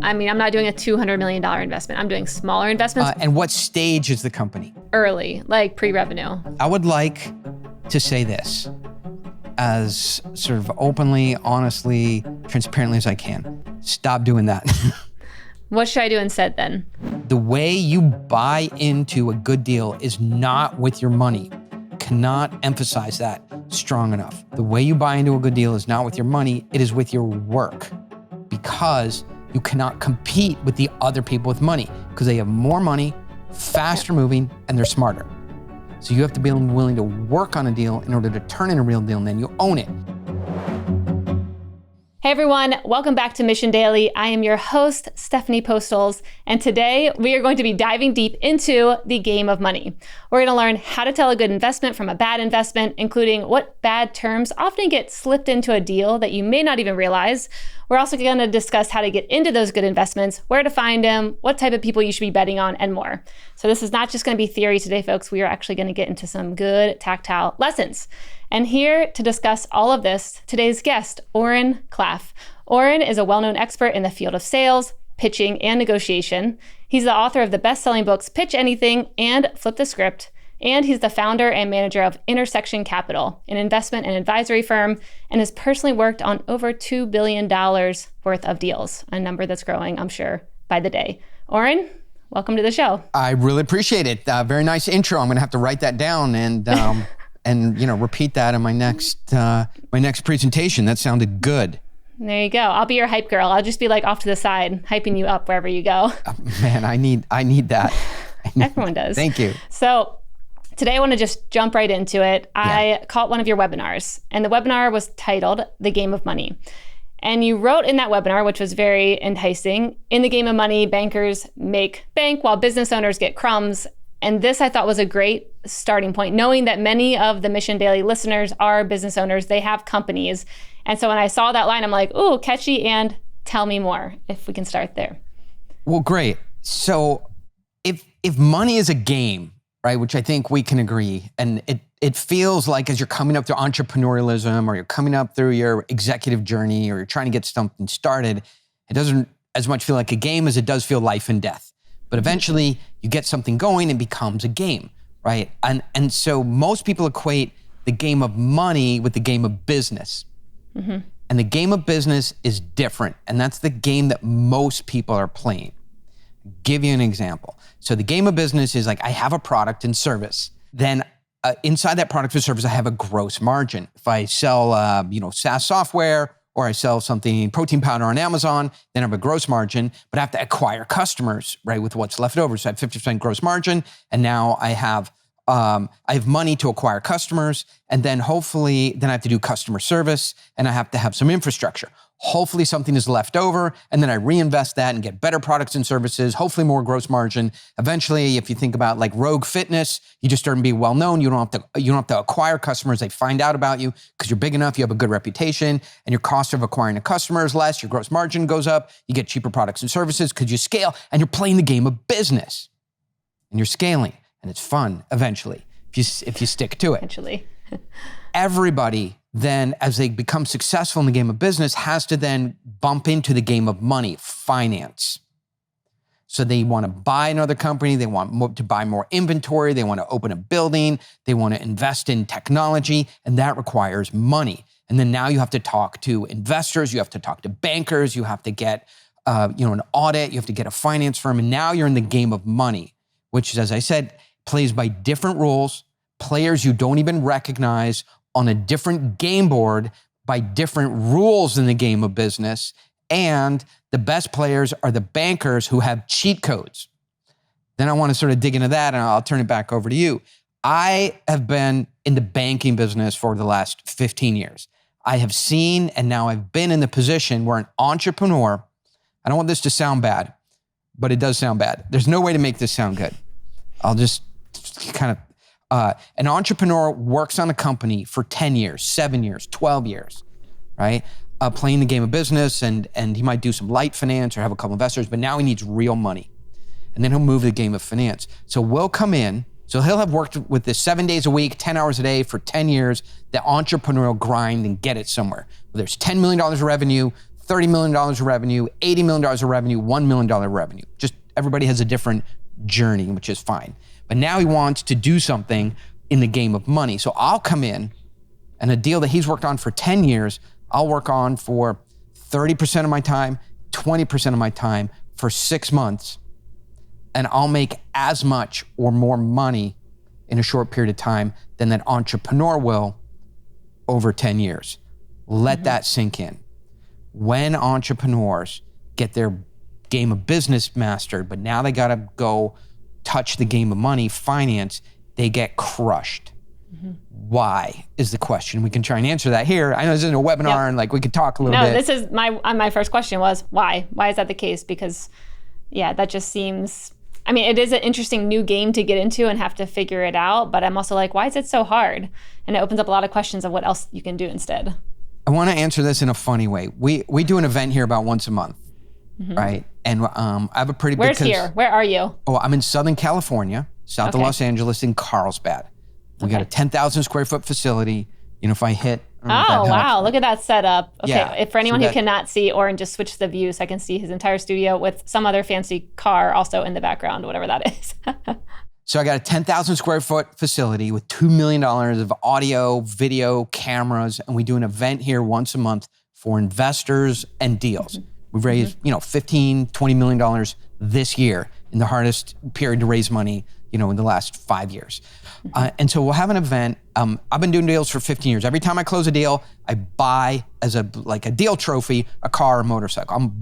I mean, I'm not doing a $200 million investment. I'm doing smaller investments. And what stage is the company? Early, like pre-revenue. I would like to say this as sort of openly, honestly, transparently as I can. Stop doing that. What should I do instead then? The way you buy into a good deal is not with your money. Cannot emphasize that strong enough. The way you buy into a good deal is not with your money, it is with your work. Because you cannot compete with the other people with money because they have more money, faster moving, and they're smarter. So you have to be willing to work on a deal in order to turn in a real deal, and then you own it. Hey everyone, welcome back to Mission Daily. I am your host, Stephanie Postles, and today we are going to be diving deep into the game of money. We're going to learn how to tell a good investment from a bad investment, including what bad terms often get slipped into a deal that you may not even realize. We're also going to discuss how to get into those good investments, where to find them, what type of people you should be betting on, and more. So this is not just going to be theory today, folks. We are actually going to get into some good tactile lessons. And here to discuss all of this, today's guest, Oren Klaff. Oren is a well-known expert in the field of sales, pitching, and negotiation. He's the author of the best-selling books Pitch Anything and Flip the Script. And he's the founder and manager of Intersection Capital, an investment and advisory firm, and has personally worked on over $2 billion worth of deals, a number that's growing, I'm sure, by the day. Oren, welcome to the show. I really appreciate it. Very nice intro. I'm going to have to write that down and repeat that in my next presentation. That sounded good. There you go. I'll be your hype girl. I'll just be like off to the side, hyping you up wherever you go. Man, I need that. Everyone does. Thank you. So today I want to just jump right into it. I caught one of your webinars, and the webinar was titled The Game of Money. And you wrote in that webinar, which was very enticing, in the game of money, bankers make bank while business owners get crumbs. And this I thought was a great starting point, knowing that many of the Mission Daily listeners are business owners, they have companies. And so when I saw that line, I'm like, ooh, catchy, and tell me more, if we can start there. Well, great. So if money is a game, right, which I think we can agree, and it feels like as you're coming up through entrepreneurialism or you're coming up through your executive journey or you're trying to get something started, it doesn't as much feel like a game as it does feel life and death. But eventually you get something going and it becomes a game, right? And so most people equate the game of money with the game of business. Mm-hmm. And the game of business is different. And that's the game that most people are playing. Give you an example. So the game of business is like, I have a product and service. Then inside that product or service, I have a gross margin. If I sell, SaaS software, or I sell something, protein powder on Amazon, then I have a gross margin, but I have to acquire customers, right, with what's left over. So I have 50% gross margin, and now I have money to acquire customers, and then hopefully, I have to do customer service, and I have to have some infrastructure. Hopefully something is left over, and then I reinvest that and get better products and services, hopefully more gross margin. Eventually, if you think about like Rogue Fitness, you just start to be well known. You don't have to acquire customers. They find out about you because you're big enough, you have a good reputation, and your cost of acquiring a customer is less, your gross margin goes up, you get cheaper products and services because you scale, and you're playing the game of business. And you're scaling, and it's fun eventually, if you stick to it. Eventually. Everybody then, as they become successful in the game of business, has to then bump into the game of money, finance. So they want to buy another company, they want to buy more inventory, they want to open a building, they want to invest in technology, and that requires money. And then now you have to talk to investors, you have to talk to bankers, you have to get an audit, you have to get a finance firm, and now you're in the game of money, which, as I said, plays by different rules, players you don't even recognize, on a different game board by different rules in the game of business. And the best players are the bankers who have cheat codes. Then I want to sort of dig into that, and I'll turn it back over to you. I have been in the banking business for the last 15 years. I have seen, and now I've been in the position where an entrepreneur, I don't want this to sound bad, but it does sound bad. There's no way to make this sound good. I'll just kind of, an entrepreneur works on a company for 10 years, 7 years, 12 years, right? Playing the game of business, and he might do some light finance or have a couple investors, but now he needs real money. And then he'll move to the game of finance. So we'll come in, so he'll have worked with this 7 days a week, 10 hours a day for 10 years, the entrepreneurial grind and get it somewhere. Whether it's $10 million of revenue, $30 million of revenue, $80 million of revenue, $1 million revenue. Just everybody has a different journey, which is fine. But now he wants to do something in the game of money. So I'll come in and a deal that he's worked on for 10 years, I'll work on for 30% of my time, 20% of my time for 6 months, and I'll make as much or more money in a short period of time than that entrepreneur will over 10 years. Let that sink in. When entrepreneurs get their game of business mastered, but now they gotta go touch the game of money, finance, they get crushed. Why is the question. We can try and answer that here. I know this isn't a webinar and like we could talk a little bit. No, this is my first question was why? Why is that the case? Because that just seems, I mean, it is an interesting new game to get into and have to figure it out, but I'm also like, why is it so hard? And it opens up a lot of questions of what else you can do instead. I want to answer this in a funny way. We do an event here about once a month, right? And I have a pretty big... Where's here? Where are you? Oh, I'm in Southern California, south of Los Angeles, in Carlsbad. We got a 10,000 square foot facility. You know, if I hit... Oh, wow. Look at that setup. Okay, Yeah, for anyone who cannot see, Oren just switched the view so I can see his entire studio with some other fancy car also in the background, whatever that is. So I got a 10,000 square foot facility with $2 million of audio, video, cameras, and we do an event here once a month for investors and deals. We've raised, $15, $20 million this year in the hardest period to raise money, in the last 5 years. And so we'll have an event. I've been doing deals for 15 years. Every time I close a deal, I buy as a deal trophy, a car or motorcycle.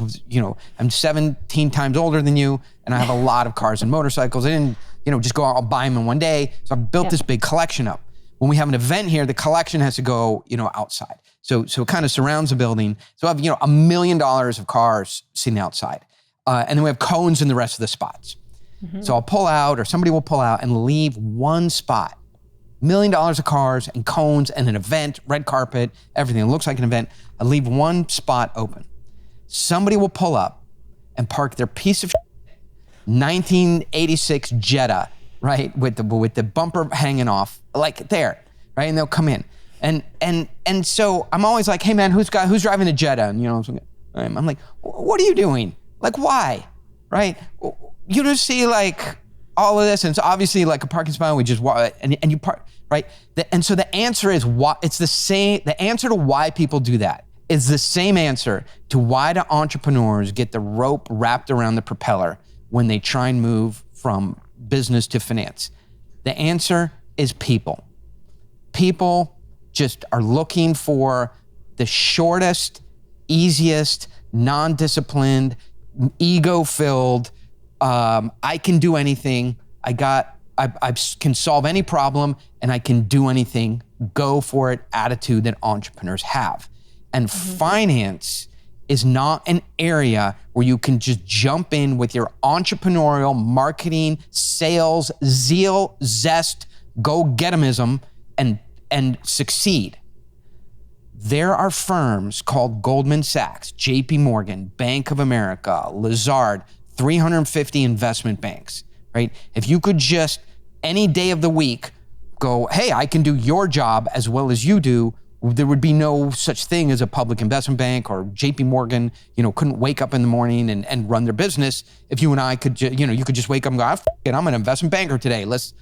I'm 17 times older than you, and I have a lot of cars and motorcycles. I didn't, just go out and buy them in one day. So I've built this big collection up. When we have an event here, the collection has to go, outside. So it kind of surrounds the building. So I have, $1 million of cars sitting outside. And then we have cones in the rest of the spots. So I'll pull out, or somebody will pull out and leave one spot. $1 million of cars and cones and an event, red carpet, everything. It looks like an event. I leave one spot open. Somebody will pull up and park their piece of 1986 Jetta, right, with the bumper hanging off, like there, right, and they'll come in, and so I'm always like, hey man, who's driving the Jetta? And I'm like, what are you doing? Like, why, right? You just see like all of this, and it's obviously like a parking spot. We just walk and you park, right? And so the answer is why. It's the same. The answer to why people do that is the same answer to why do entrepreneurs get the rope wrapped around the propeller when they try and move from business to finance. The answer is people. People just are looking for the shortest, easiest, non-disciplined, ego-filled, I can do anything, I can solve any problem, and I can do anything, go for it attitude that entrepreneurs have. And finance is not an area where you can just jump in with your entrepreneurial marketing, sales, zeal, zest, go-get-emism, and succeed. There are firms called Goldman Sachs, JP Morgan, Bank of America, Lazard, 350 investment banks, right? If you could just any day of the week go, hey, I can do your job as well as you do, there would be no such thing as a public investment bank, or JP Morgan, couldn't wake up in the morning and run their business. If you and I could, you could just wake up and go, I'm an investment banker today. Let's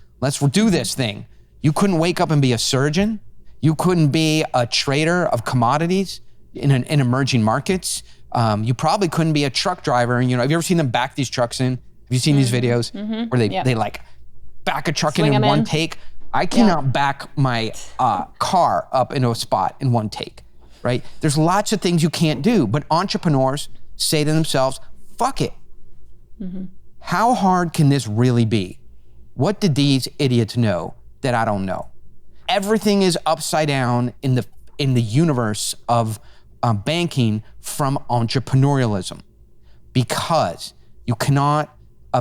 do this thing. You couldn't wake up and be a surgeon. You couldn't be a trader of commodities in emerging markets. You probably couldn't be a truck driver. Have you ever seen them back these trucks in? Have you seen these videos where they like back a truck in one take? I cannot back my car up into a spot in one take, right? There's lots of things you can't do, but entrepreneurs say to themselves, fuck it. How hard can this really be? What did these idiots know that I don't know? Everything is upside down in the universe of banking from entrepreneurialism, because you cannot,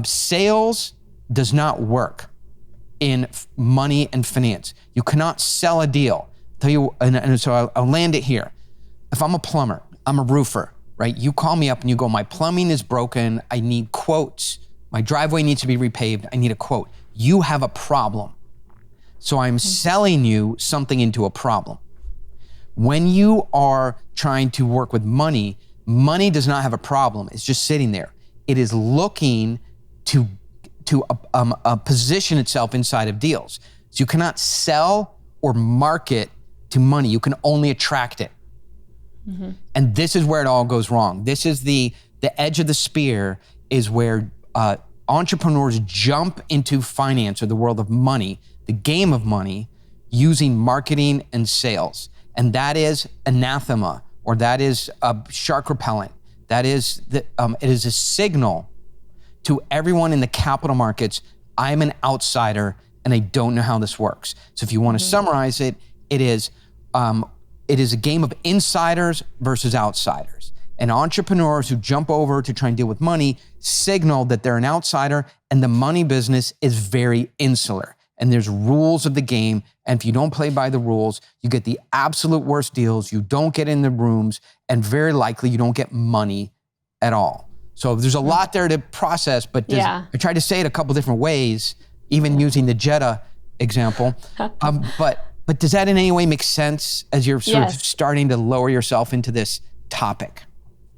sales does not work in money and finance. You cannot sell a deal. Tell you, and so I'll land it here. If I'm a plumber, I'm a roofer, right? You call me up and you go, my plumbing is broken. I need quotes. My driveway needs to be repaved. I need a quote. You have a problem. So I'm selling you something into a problem. When you are trying to work with money Money does not have a problem. It's just sitting there. It is looking to position itself inside of deals. So you cannot sell or market to money. You can only attract it. Mm-hmm. And this is where it all goes wrong. This is the edge of the spear, is where entrepreneurs jump into finance, or the world of money, the game of money, using marketing and sales. And that is anathema, or that is shark repellent. That is, it is a signal to everyone in the capital markets, I'm an outsider and I don't know how this works. So if you want to summarize it, it is a game of insiders versus outsiders. And entrepreneurs who jump over to try and deal with money signal that they're an outsider, and the money business is very insular. And there's rules of the game. And if you don't play by the rules, you get the absolute worst deals. You don't get in the rooms, and very likely you don't get money at all. So there's a lot there to process, but I tried to say it a couple different ways, even using the Jetta example. But does that in any way make sense as you're sort of starting to lower yourself into this topic?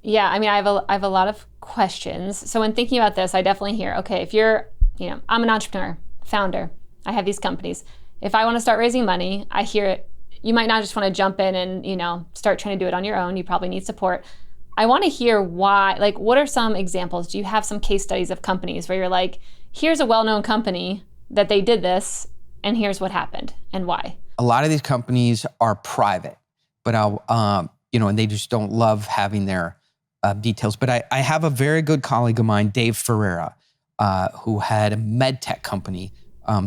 Yeah, I mean, I have a lot of questions. So when thinking about this, I definitely hear, okay, if you're, I'm an entrepreneur, founder, I have these companies. If I want to start raising money, I hear it. You might not just want to jump in and, start trying to do it on your own. You probably need support. I want to hear why, like, what are some examples? Do you have some case studies of companies where you're like, here's a well-known company that they did this, and here's what happened and why? A lot of these companies are private, but and they just don't love having their details. But I have a very good colleague of mine, Dave Ferreira, who had a med tech company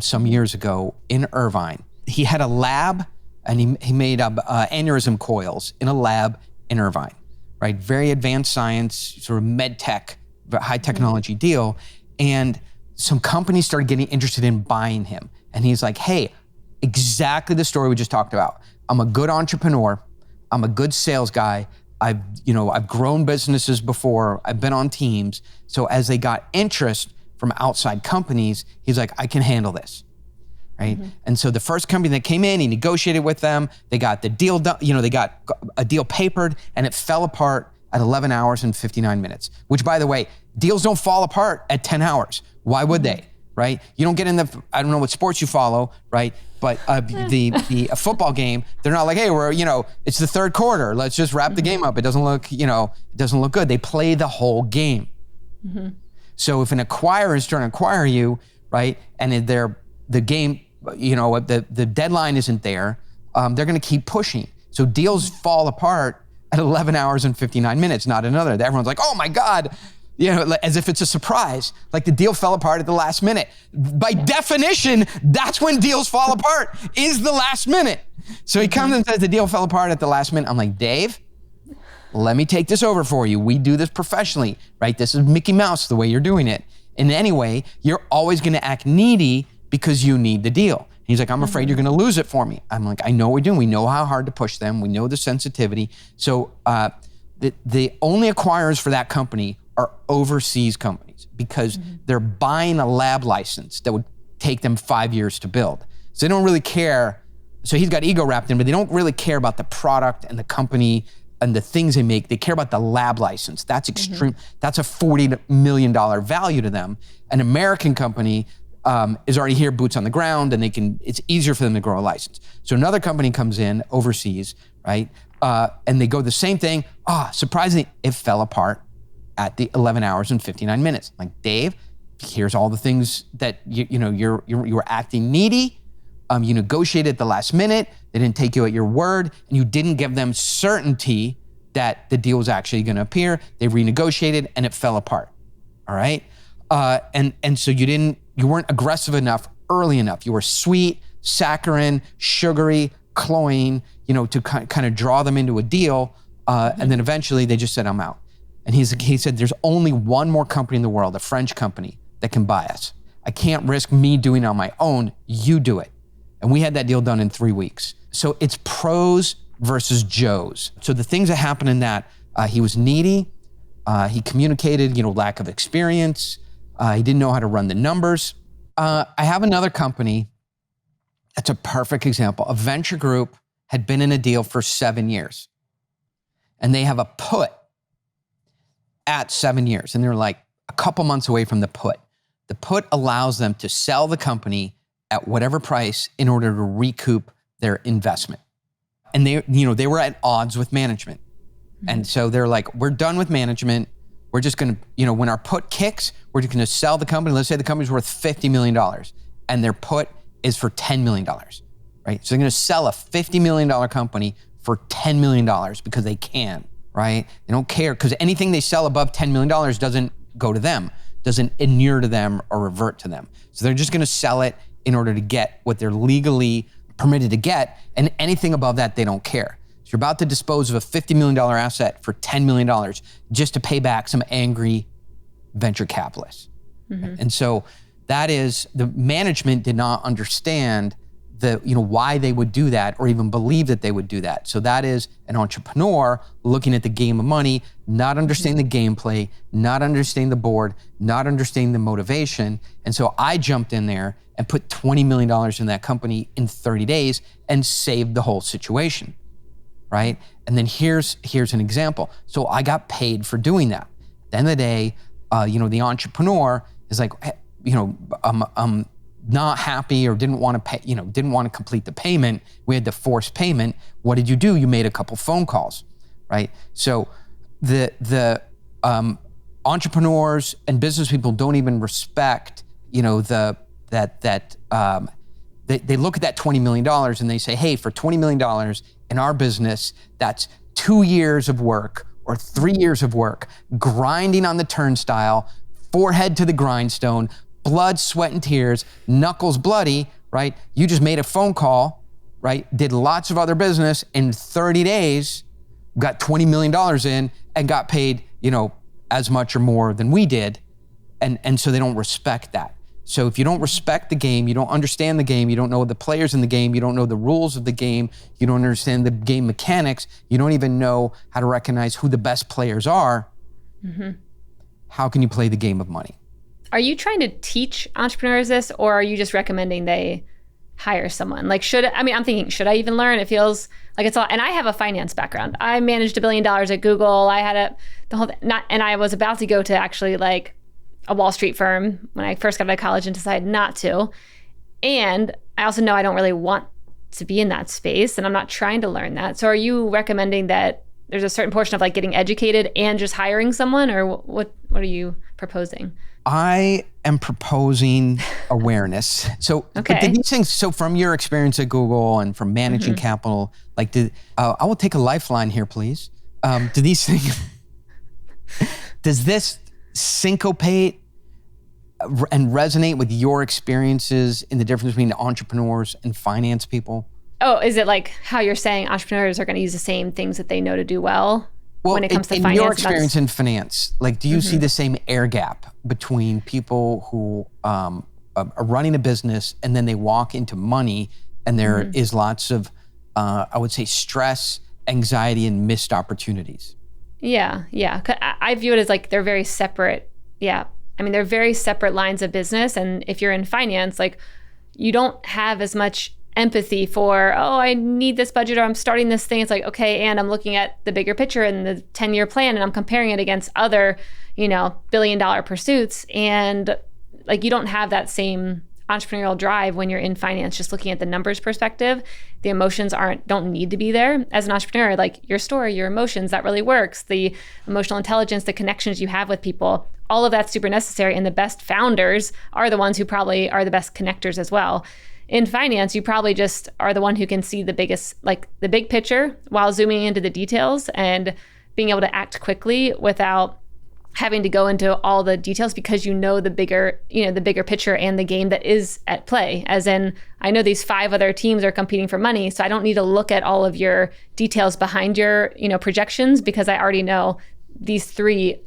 some years ago in Irvine. He had a lab, and he made aneurysm coils in a lab in Irvine, right? Very advanced science, sort of med tech, high technology deal. And some companies started getting interested in buying him. And he's like, hey, exactly the story we just talked about. I'm a good entrepreneur. I'm a good sales guy. I've grown businesses before. I've been on teams. So as they got interest from outside companies, he's like, I can handle this, right? Mm-hmm. And so the first company that came in, he negotiated with them. They got the deal done. They got a deal papered, and it fell apart at 11 hours and 59 minutes, which, by the way, deals don't fall apart at 10 hours. Why would they? Right? You don't get in I don't know what sports you follow, right? But the football game, they're not like, hey, it's the third quarter. Let's just wrap the game up. It doesn't look good. They play the whole game. Mm-hmm. So if an acquirer is trying to acquire you, right, and the game, the deadline isn't there, they're going to keep pushing. So deals fall apart at 11 hours and 59 minutes, not another. Everyone's like, oh my God, as if it's a surprise, like the deal fell apart at the last minute. By definition, that's when deals fall apart, is the last minute. So he comes and says the deal fell apart at the last minute. I'm like, Dave, let me take this over for you. We do this professionally, right? This is Mickey Mouse, the way you're doing it. And anyway, you're always going to act needy because you need the deal. He's like, I'm afraid you're going to lose it for me. I'm like, I know what we're doing. We know how hard to push them. We know the sensitivity. So the only acquirers for that company are overseas companies, because they're buying a lab license that would take them 5 years to build. So they don't really care. So he's got ego wrapped in, but they don't really care about the product and the company and the things they make. They care about the lab license. That's extreme. That's a $40 million value to them. An American company is already here, boots on the ground, and it's easier for them to grow a license. So another company comes in overseas, right? And they go the same thing. Surprisingly, it fell apart at the 11 hours and 59 minutes. I'm like, Dave, here's all the things that you were acting needy. You negotiated at the last minute. They didn't take you at your word, and you didn't give them certainty that the deal was actually going to appear. They renegotiated, and it fell apart. All right, and so you weren't aggressive enough early enough. You were sweet, saccharine, sugary, cloying, to kind of draw them into a deal, and then eventually they just said, I'm out. And he said, there's only one more company in the world, a French company, that can buy us. I can't risk me doing it on my own. You do it. And we had that deal done in 3 weeks. So it's pros versus Joes. So the things that happened in that, he was needy. He communicated, lack of experience. He didn't know how to run the numbers. I have another company that's a perfect example. A venture group had been in a deal for 7 years. And they have a put at 7 years, and they're like a couple months away from the put. The put allows them to sell the company at whatever price in order to recoup their investment. And they were at odds with management. And so they're like, we're done with management. We're just going to, when our put kicks, we're just going to sell the company. Let's say the company's worth $50 million and their put is for $10 million, right? So they're going to sell a $50 million company for $10 million because they can, right? They don't care because anything they sell above $10 million doesn't go to them, doesn't inure to them or revert to them. So they're just going to sell it in order to get what they're legally permitted to get, and anything above that, they don't care. So you're about to dispose of a $50 million asset for $10 million just to pay back some angry venture capitalists. Mm-hmm. And so that is, the management did not understand why they would do that or even believe that they would do that. So that is an entrepreneur looking at the game of money, not understanding the gameplay, not understanding the board, not understanding the motivation. And so I jumped in there and put $20 million in that company in 30 days and saved the whole situation, right? And then here's an example. So I got paid for doing that. At the end of the day, the entrepreneur is like, I'm not happy or didn't want to pay, didn't want to complete the payment. We had to force payment. What did you do? You made a couple phone calls, right? So the entrepreneurs and business people don't even respect, they look at that $20 million and they say, hey, for $20 million in our business, that's 2 years of work or 3 years of work, grinding on the turnstile, forehead to the grindstone, blood, sweat, and tears, knuckles bloody, right? You just made a phone call, right? Did lots of other business in 30 days, got $20 million in and got paid, as much or more than we did. And so they don't respect that. So if you don't respect the game, you don't understand the game, you don't know the players in the game, you don't know the rules of the game, you don't understand the game mechanics, you don't even know how to recognize who the best players are, how can you play the game of money? Are you trying to teach entrepreneurs this, or are you just recommending they hire someone? Like, I'm thinking, should I even learn? It feels like it's all, and I have a finance background. I managed $1 billion at Google. I had and I was about to go to actually like a Wall Street firm when I first got out of college and decided not to. And I also know I don't really want to be in that space, and I'm not trying to learn that. So are you recommending that there's a certain portion of like getting educated and just hiring someone, or what are you proposing? I am proposing awareness. So, okay. These things, so from your experience at Google and from managing capital, like I will take a lifeline here, please. Do these things, does this syncopate and resonate with your experiences in the difference between entrepreneurs and finance people? Oh, is it like how you're saying entrepreneurs are going to use the same things that they know to do well? Well, when it comes to in finance, your experience in finance, like, do you see the same air gap between people who are running a business and then they walk into money and there is lots of, I would say, stress, anxiety, and missed opportunities? Yeah. I view it as like they're very separate. Yeah. I mean, they're very separate lines of business. And if you're in finance, like, you don't have as much empathy for, I need this budget, or I'm starting this thing. It's like, okay, and I'm looking at the bigger picture and the 10-year plan, and I'm comparing it against other, billion-dollar pursuits. And like, you don't have that same entrepreneurial drive when you're in finance, just looking at the numbers perspective. The emotions don't need to be there. As an entrepreneur, like your story, your emotions, that really works. The emotional intelligence, the connections you have with people, all of that's super necessary. And the best founders are the ones who probably are the best connectors as well. In finance, you probably just are the one who can see the biggest, like the big picture, while zooming into the details and being able to act quickly without having to go into all the details, because the bigger picture and the game that is at play. As in, I know these 5 other teams are competing for money, so I don't need to look at all of your details behind your, projections, because I already know these 3,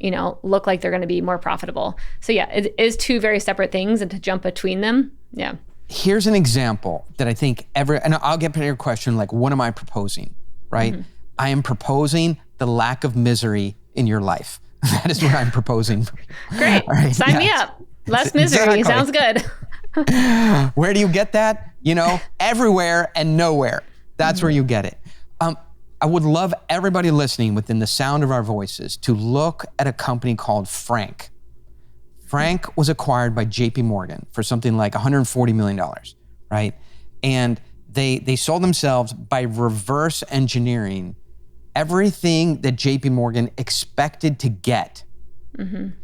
look like they're going to be more profitable. So yeah, it is 2 very separate things, and to jump between them, yeah. Here's an example that I think and I'll get to your question, like, what am I proposing, right? I am proposing the lack of misery in your life. That is what I'm proposing. Great. Right. Sign me up. Less misery. Exactly. Sounds good. Where do you get that? Everywhere and nowhere. That's where you get it. I would love everybody listening within the sound of our voices to look at a company called Frank. Frank was acquired by JP Morgan for something like $140 million, right? And they sold themselves by reverse engineering everything that JP Morgan expected to get in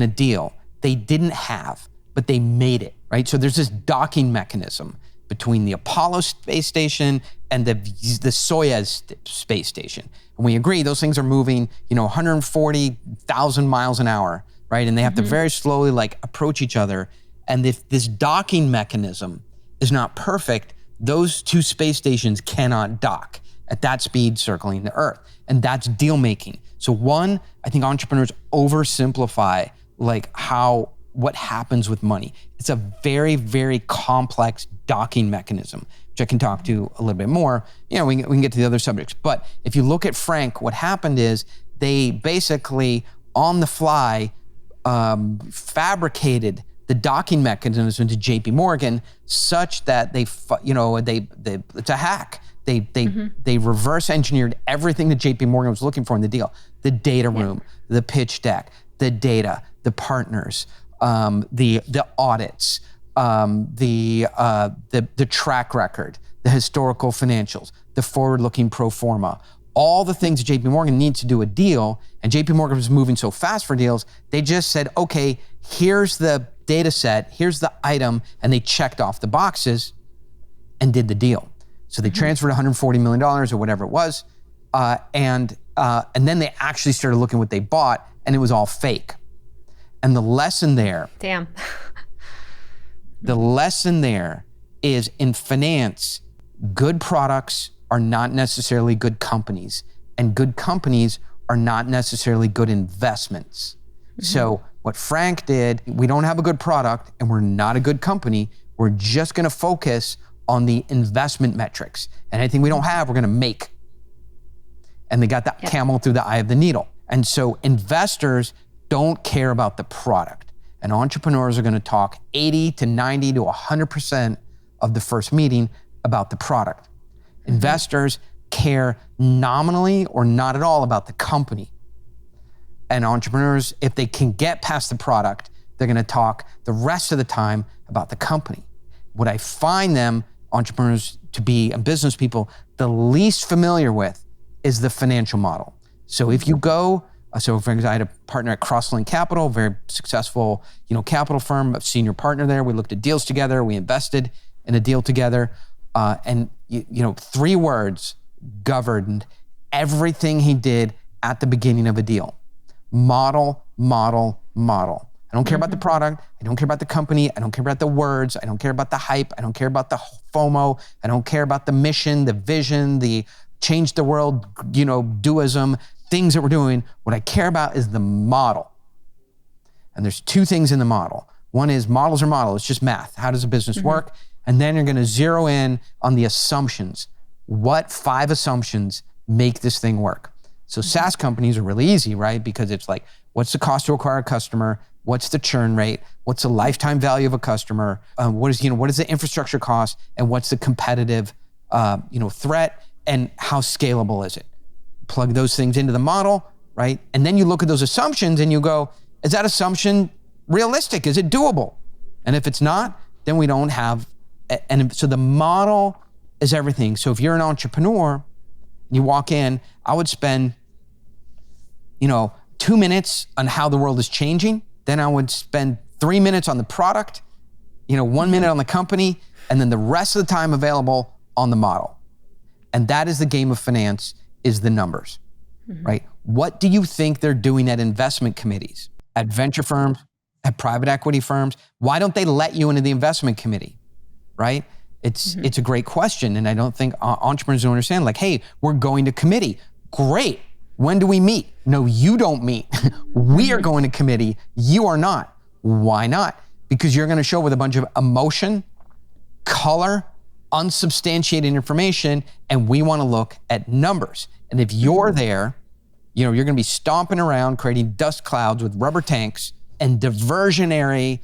a deal they didn't have, but they made it, right? So there's this docking mechanism between the Apollo space station and the Soyuz space station. And we agree those things are moving, 140,000 miles an hour, right? And they have to very slowly approach each other. And if this docking mechanism is not perfect, those two space stations cannot dock at that speed circling the Earth. And that's deal making. So one, I think entrepreneurs oversimplify what happens with money. It's a very, very complex docking mechanism, which I can talk to a little bit more. We can get to the other subjects. But if you look at Frank, what happened is they basically on the fly fabricated the docking mechanism to JP Morgan such that it's a hack. They reverse engineered everything that JP Morgan was looking for in the deal. The data room, the pitch deck, the data, the partners, the audits, the track record, the historical financials, the forward-looking pro forma, all the things that JP Morgan needs to do a deal, and JP Morgan was moving so fast for deals, they just said, okay, here's the data set, here's the item, and they checked off the boxes and did the deal. So they transferred $140 million or whatever it was, and then they actually started looking what they bought, and it was all fake. And the lesson there, the lesson there is in finance, good products are not necessarily good companies, and good companies are not necessarily good investments. So what Frank did, we don't have a good product and we're not a good company. We're just gonna focus on the investment metrics. And anything we don't have, we're gonna make. And they got the camel through the eye of the needle. And so investors don't care about the product. And entrepreneurs are gonna talk 80 to 90 to 100% of the first meeting about the product. Investors care nominally or not at all about the company. And entrepreneurs, if they can get past the product, they're gonna talk the rest of the time about the company. What I find them, entrepreneurs to be, and business people, the least familiar with is the financial model. So if you go, for example, I had a partner at Crosslink Capital, very successful, capital firm, a senior partner there. We looked at deals together. We invested in a deal together. And 3 words governed everything he did at the beginning of a deal. Model, model, model. I don't care about the product. I don't care about the company. I don't care about the words. I don't care about the hype. I don't care about the FOMO. I don't care about the mission, the vision, the change the world, doism, things that we're doing. What I care about is the model. And there's 2 things in the model. One is models are model. It's just math. How does a business work? And then you're going to zero in on the assumptions. What 5 assumptions make this thing work? So SaaS companies are really easy, right? Because it's like, what's the cost to acquire a customer? What's the churn rate? What's the lifetime value of a customer? What is the infrastructure cost? And what's the competitive, threat? And how scalable is it? Plug those things into the model, right? And then you look at those assumptions and you go, is that assumption realistic? Is it doable? And if it's not, then we don't have, and so the model is everything. So if you're an entrepreneur, you walk in, I would spend, 2 minutes on how the world is changing. Then I would spend 3 minutes on the product, 1 minute on the company, and then the rest of the time available on the model. And that is the game of finance, is the numbers, right? What do you think they're doing at investment committees, at venture firms, at private equity firms? Why don't they let you into the investment committee, right? It's a great question. And I don't think entrepreneurs don't understand, hey, we're going to committee. Great. When do we meet? No, you don't meet. We are going to committee. You are not. Why not? Because you're going to show with a bunch of emotion, color, unsubstantiated information, and we want to look at numbers. And if you're there, you're going to be stomping around creating dust clouds with rubber tanks and diversionary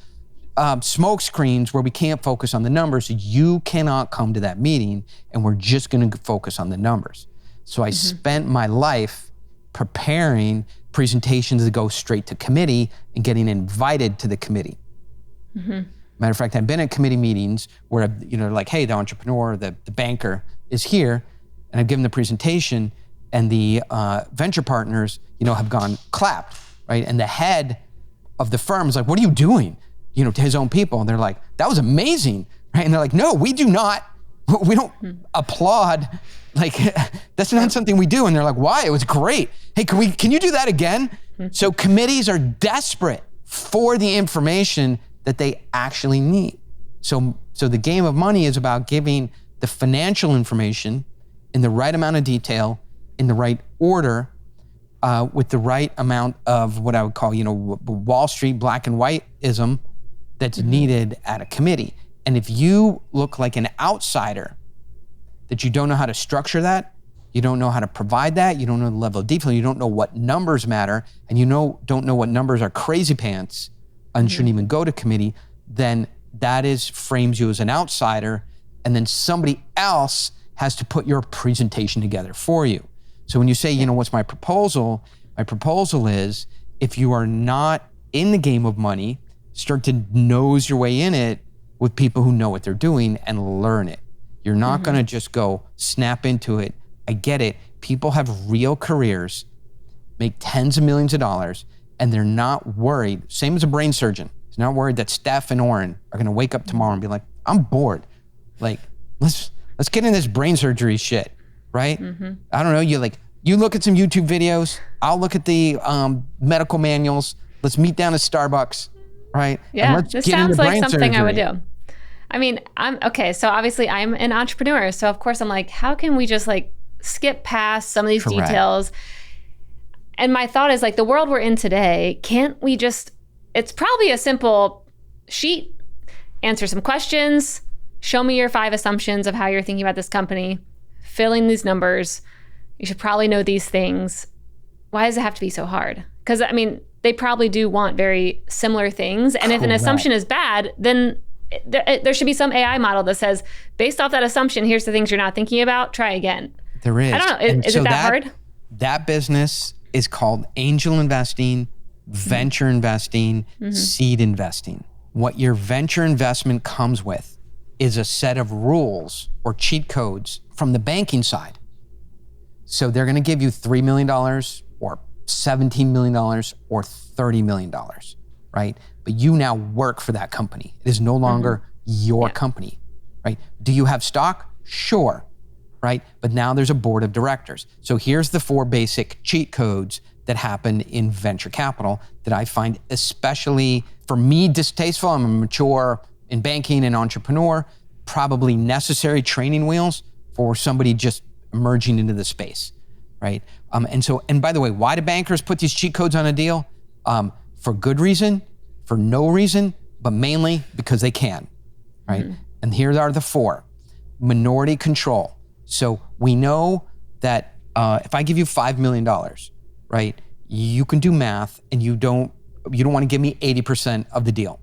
smoke screens where we can't focus on the numbers. You cannot come to that meeting, and we're just going to focus on the numbers. So I spent my life preparing presentations that go straight to committee and getting invited to the committee. Matter of fact, I've been at committee meetings where, like, hey, the entrepreneur, the banker is here, and I've given the presentation, and the venture partners, have gone clapped, right? And the head of the firm is like, what are you doing? To his own people. And they're like, that was amazing, right? And they're like, no, we do not. We don't applaud. Like, that's not something we do. And they're like, why? It was great. Hey, can you do that again? So committees are desperate for the information that they actually need. So the game of money is about giving the financial information in the right amount of detail, in the right order, with the right amount of what I would call, Wall Street black and white-ism that's needed at a committee. And if you look like an outsider, that you don't know how to structure that, you don't know how to provide that, you don't know the level of detail, you don't know what numbers matter, and don't know what numbers are crazy pants and shouldn't even go to committee, then that frames you as an outsider, and then somebody else has to put your presentation together for you. So when you say, what's my proposal? My proposal is, if you are not in the game of money, start to nose your way in it with people who know what they're doing and learn it. You're not gonna just go snap into it. I get it. People have real careers, make tens of millions of dollars, and they're not worried. Same as a brain surgeon. He's not worried that Steph and Oren are gonna wake up tomorrow and be like, I'm bored. Like, let's get in this brain surgery shit, right? I don't know, you look at some YouTube videos, I'll look at the medical manuals, let's meet down at Starbucks, right? Yeah, this sounds like something I would do. I mean, so obviously I'm an entrepreneur, so of course I'm like, how can we just skip past some of these details? And my thought is the world we're in today, can't we it's probably a simple sheet, answer some questions, show me your 5 assumptions of how you're thinking about this company, fill in these numbers, you should probably know these things. Why does it have to be so hard? Because they probably do want very similar things. And if an assumption is bad, then there should be some AI model that says, based off that assumption, here's the things you're not thinking about, try again. There is. I don't know, is it that hard? That business is called angel investing, venture investing, seed investing. What your venture investment comes with is a set of rules or cheat codes from the banking side. So they're gonna give you $3 million or $17 million or $30 million, right? But you now work for that company. It is no longer your company, right? Do you have stock? Sure, right? But now there's a board of directors. So here's the 4 basic cheat codes that happen in venture capital that I find especially, for me, distasteful. I'm a mature in banking and entrepreneur, probably necessary training wheels for somebody just emerging into the space, right? And by the way, why do bankers put these cheat codes on a deal? For good reason, for no reason, but mainly because they can, right? And here are the 4. Minority control. So we know that if I give you $5 million, right, you can do math and you don't want to give me 80% of the deal.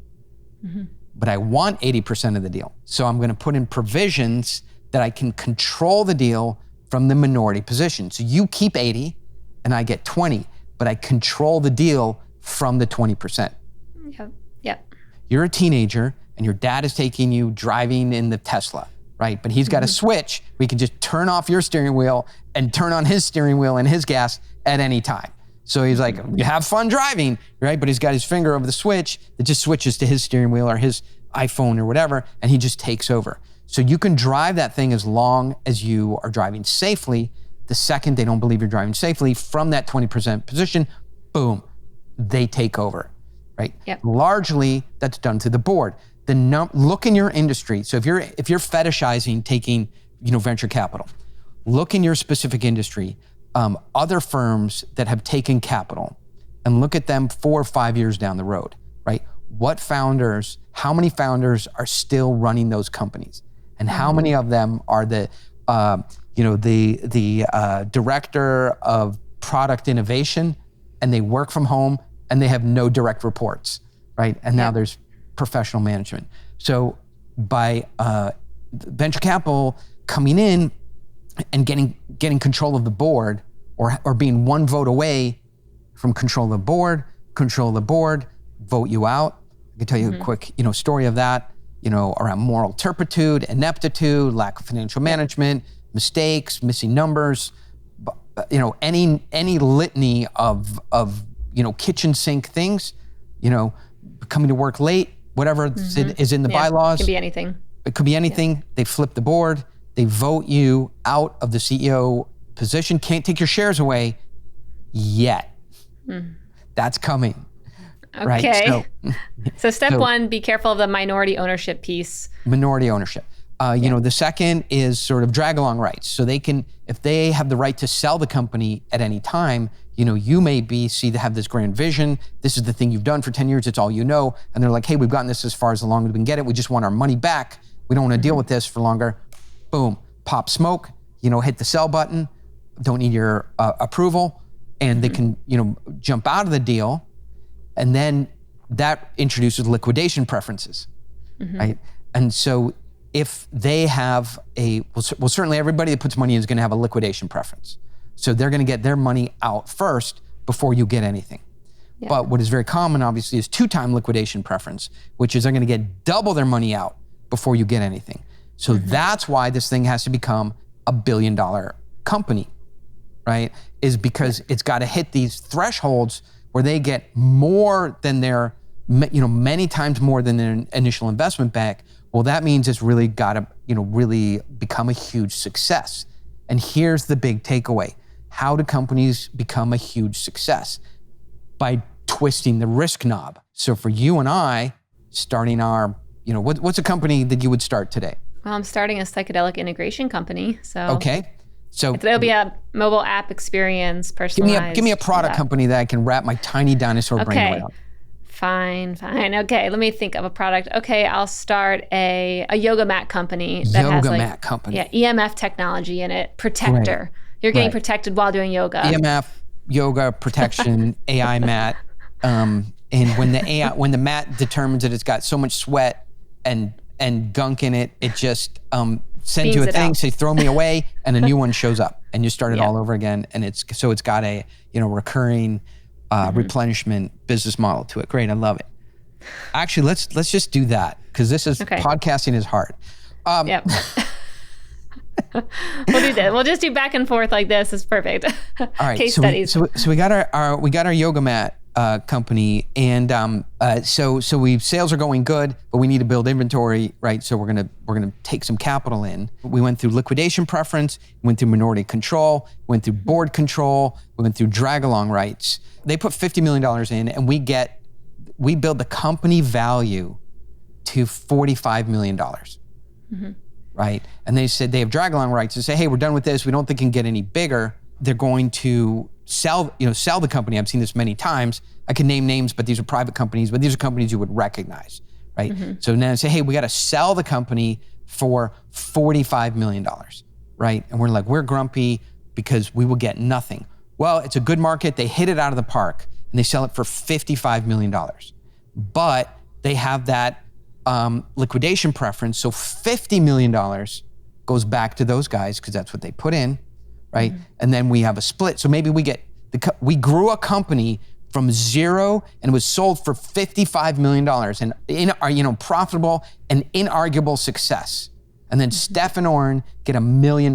But I want 80% of the deal. So I'm gonna put in provisions that I can control the deal from the minority position. So you keep 80 and I get 20, but I control the deal from the 20%. Yep. You're a teenager and your dad is taking you driving in the Tesla, right? But he's got a switch. We can just turn off your steering wheel and turn on his steering wheel and his gas at any time. So he's like, you have fun driving, right? But he's got his finger over the switch that just switches to his steering wheel or his iPhone or whatever, and he just takes over. So you can drive that thing as long as you are driving safely. The second they don't believe you're driving safely from that 20% position, boom, they take over, right? Yep. Largely, that's done to the board. Look in your industry. So if you're fetishizing taking, venture capital, look in your specific industry, other firms that have taken capital, and look at them 4 or 5 years down the road, right? How many founders are still running those companies? And how many of them are the director of product innovation, and they work from home and they have no direct reports, right? And now there's professional management. So by venture capital coming in, and getting control of the board, or being one vote away from control of the board, vote you out. I can tell you a quick, story of that, around moral turpitude, ineptitude, lack of financial management, mistakes, missing numbers, any litany of kitchen sink things, coming to work late, whatever is in the bylaws. It can be anything. It could be anything. Yeah. They flip the board. They vote you out of the CEO position. Can't take your shares away yet. That's coming. Okay. Right? So step one, be careful of the minority ownership piece. Minority ownership. The second is sort of drag along rights. So they can, if they have the right to sell the company at any time, you may have this grand vision. This is the thing you've done for 10 years. It's all you know. And they're like, hey, we've gotten this as far as long as we can get it. We just want our money back. We don't want to deal with this for longer. Boom, pop smoke, hit the sell button. Don't need your approval. And they can, jump out of the deal. And then that introduces liquidation preferences, right? And so if they have certainly everybody that puts money in is going to have a liquidation preference. So they're going to get their money out first before you get anything. Yeah. But what is very common, obviously, is 2-time liquidation preference, which is they're going to get double their money out before you get anything. So that's why this thing has to become a $1 billion company, right? Is because it's got to hit these thresholds where they get more than their, many times more than their initial investment back. Well, that means it's really got to, really become a huge success. And here's the big takeaway. How do companies become a huge success? By twisting the risk knob. So for you and I, starting our, what's a company that you would start today? Well, I'm starting a psychedelic integration company. So okay. So it'll be a mobile app experience, personalized. Give me a product company that I can wrap my tiny dinosaur brain around. Fine. Okay, let me think of a product. Okay, I'll start a yoga mat company that has EMF technology in it. Protector. Right. You're getting protected while doing yoga. EMF, yoga, protection, AI mat. And when the mat determines that it's got so much sweat and gunk in it, it just sends you a thing, say throw me away, and a new one shows up, and you start it all over again. And it's got a recurring replenishment business model to it. Great, I love it. Actually, let's just do that, because podcasting is hard. Yep. We'll do that. We'll just do back and forth like this. It's perfect. All right. Case studies. So we got our yoga mat company, and sales are going good, but we need to build inventory, right? So we're gonna take some capital in. We went through liquidation preference, went through minority control, went through board control, we went through drag along rights. They put $50 million in, and we build the company value to $45 million. Right? And they said they have drag along rights to say, hey, we're done with this. We don't think it can get any bigger. They're going to sell the company. I've seen this many times. I can name names, but these are private companies, but these are companies you would recognize, right? So now they say, hey, we got to sell the company for $45 million, right? And we're like, we're grumpy because we will get nothing. Well, it's a good market. They hit it out of the park, and they sell it for $55 million. But they have that liquidation preference. So $50 million goes back to those guys because that's what they put in, right? And then we have a split. So maybe we grew a company from zero and it was sold for $55 million and profitable and inarguable success. And then Steph and Oren get $1 million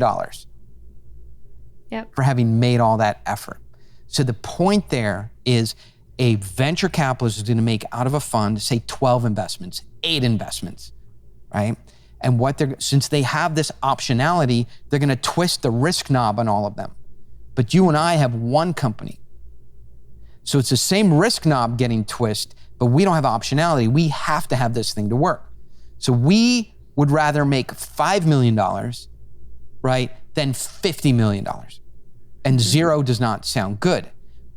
for having made all that effort. So the point there is a venture capitalist is going to make out of a fund, say 12 investments, 8 investments, right? And since they have this optionality, they're going to twist the risk knob on all of them. But you and I have one company. So it's the same risk knob getting twisted, but we don't have optionality. We have to have this thing to work. So we would rather make $5 million, right, than $50 million. And zero does not sound good.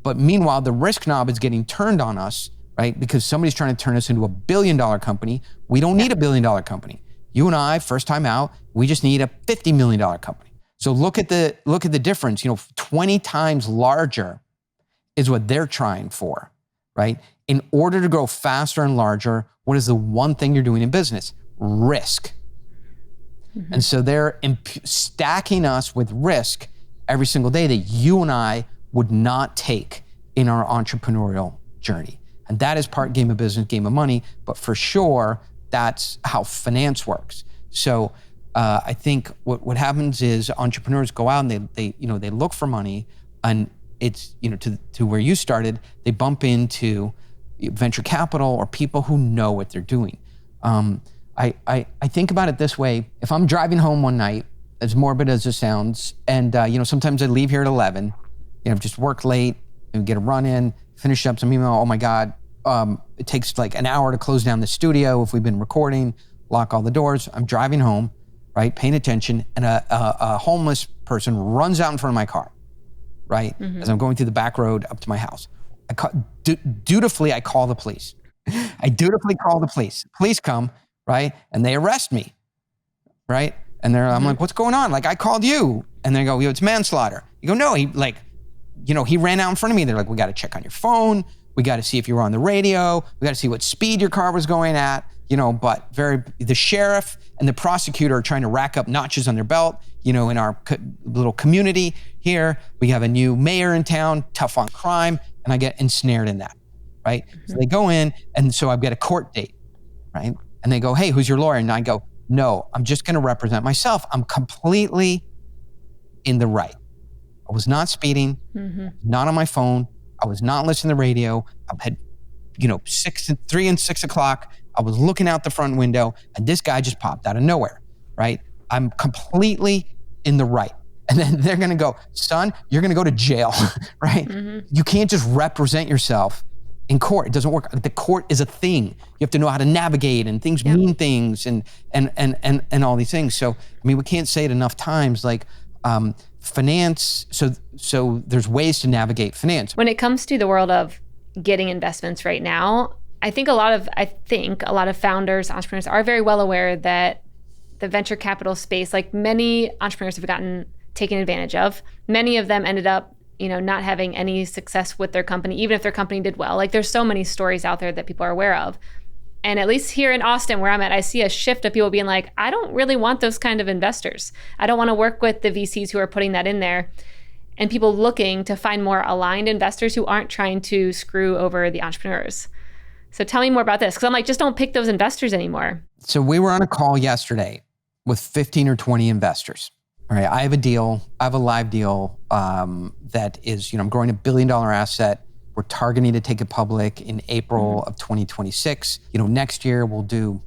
But meanwhile, the risk knob is getting turned on us, right? Because somebody's trying to turn us into $1 billion company. We don't need $1 billion company. You and I, first time out, we just need a $50 million company. So look at the difference. 20 times larger is what they're trying for, right? In order to grow faster and larger, what is the one thing you're doing in business? Risk. And so they're stacking us with risk every single day that you and I would not take in our entrepreneurial journey. And that is part game of business, game of money, but for sure, that's how finance works. So I think what happens is entrepreneurs go out and they look for money, and it's, to where you started, they bump into venture capital or people who know what they're doing. I think about it this way. If I'm driving home one night, as morbid as it sounds, and sometimes I leave here at 11, just work late and get a run in, finish up some email. Oh my God, it takes like an hour to close down the studio if we've been recording, lock all the doors. I'm driving home, right, paying attention, and a homeless person runs out in front of my car, right, as I'm going through the back road up to my house. Dutifully, I call the police. I dutifully call the police. Police come, right, and they arrest me, right? And I'm like, what's going on? Like, I called you. And they go, it's manslaughter. You go, no, he ran out in front of me. They're like, we got to check on your phone. We got to see if you were on the radio. We got to see what speed your car was going at, but the sheriff and the prosecutor are trying to rack up notches on their belt. In our little community here, we have a new mayor in town, tough on crime, and I get ensnared in that, right? So they go in, and so I've got a court date, right? And they go, hey, who's your lawyer? And I go, no, I'm just going to represent myself. I'm completely in the right. I was not speeding, not on my phone. I was not listening to the radio. I had, 3 and 6 o'clock. I was looking out the front window, and this guy just popped out of nowhere, right? I'm completely in the right. And then they're going to go, son, you're going to go to jail, right? You can't just represent yourself in court. It doesn't work. The court is a thing. You have to know how to navigate, and things mean things, and all these things. So, we can't say it enough times, like, finance. So there's ways to navigate finance. When it comes to the world of getting investments right now, I think a lot of founders, entrepreneurs are very well aware that the venture capital space, like many entrepreneurs have gotten taken advantage of. Many of them ended up, not having any success with their company, even if their company did well. Like, there's so many stories out there that people are aware of. And at least here in Austin, where I'm at, I see a shift of people being like, I don't really want those kind of investors. I don't want to work with the VCs who are putting that in there. And people looking to find more aligned investors who aren't trying to screw over the entrepreneurs. So tell me more about this, because I'm like, just don't pick those investors anymore. So we were on a call yesterday with 15 or 20 investors. All right, I have a deal. I have a live deal that is, I'm growing $1 billion asset. We're targeting to take it public in April of 2026. Next year we'll do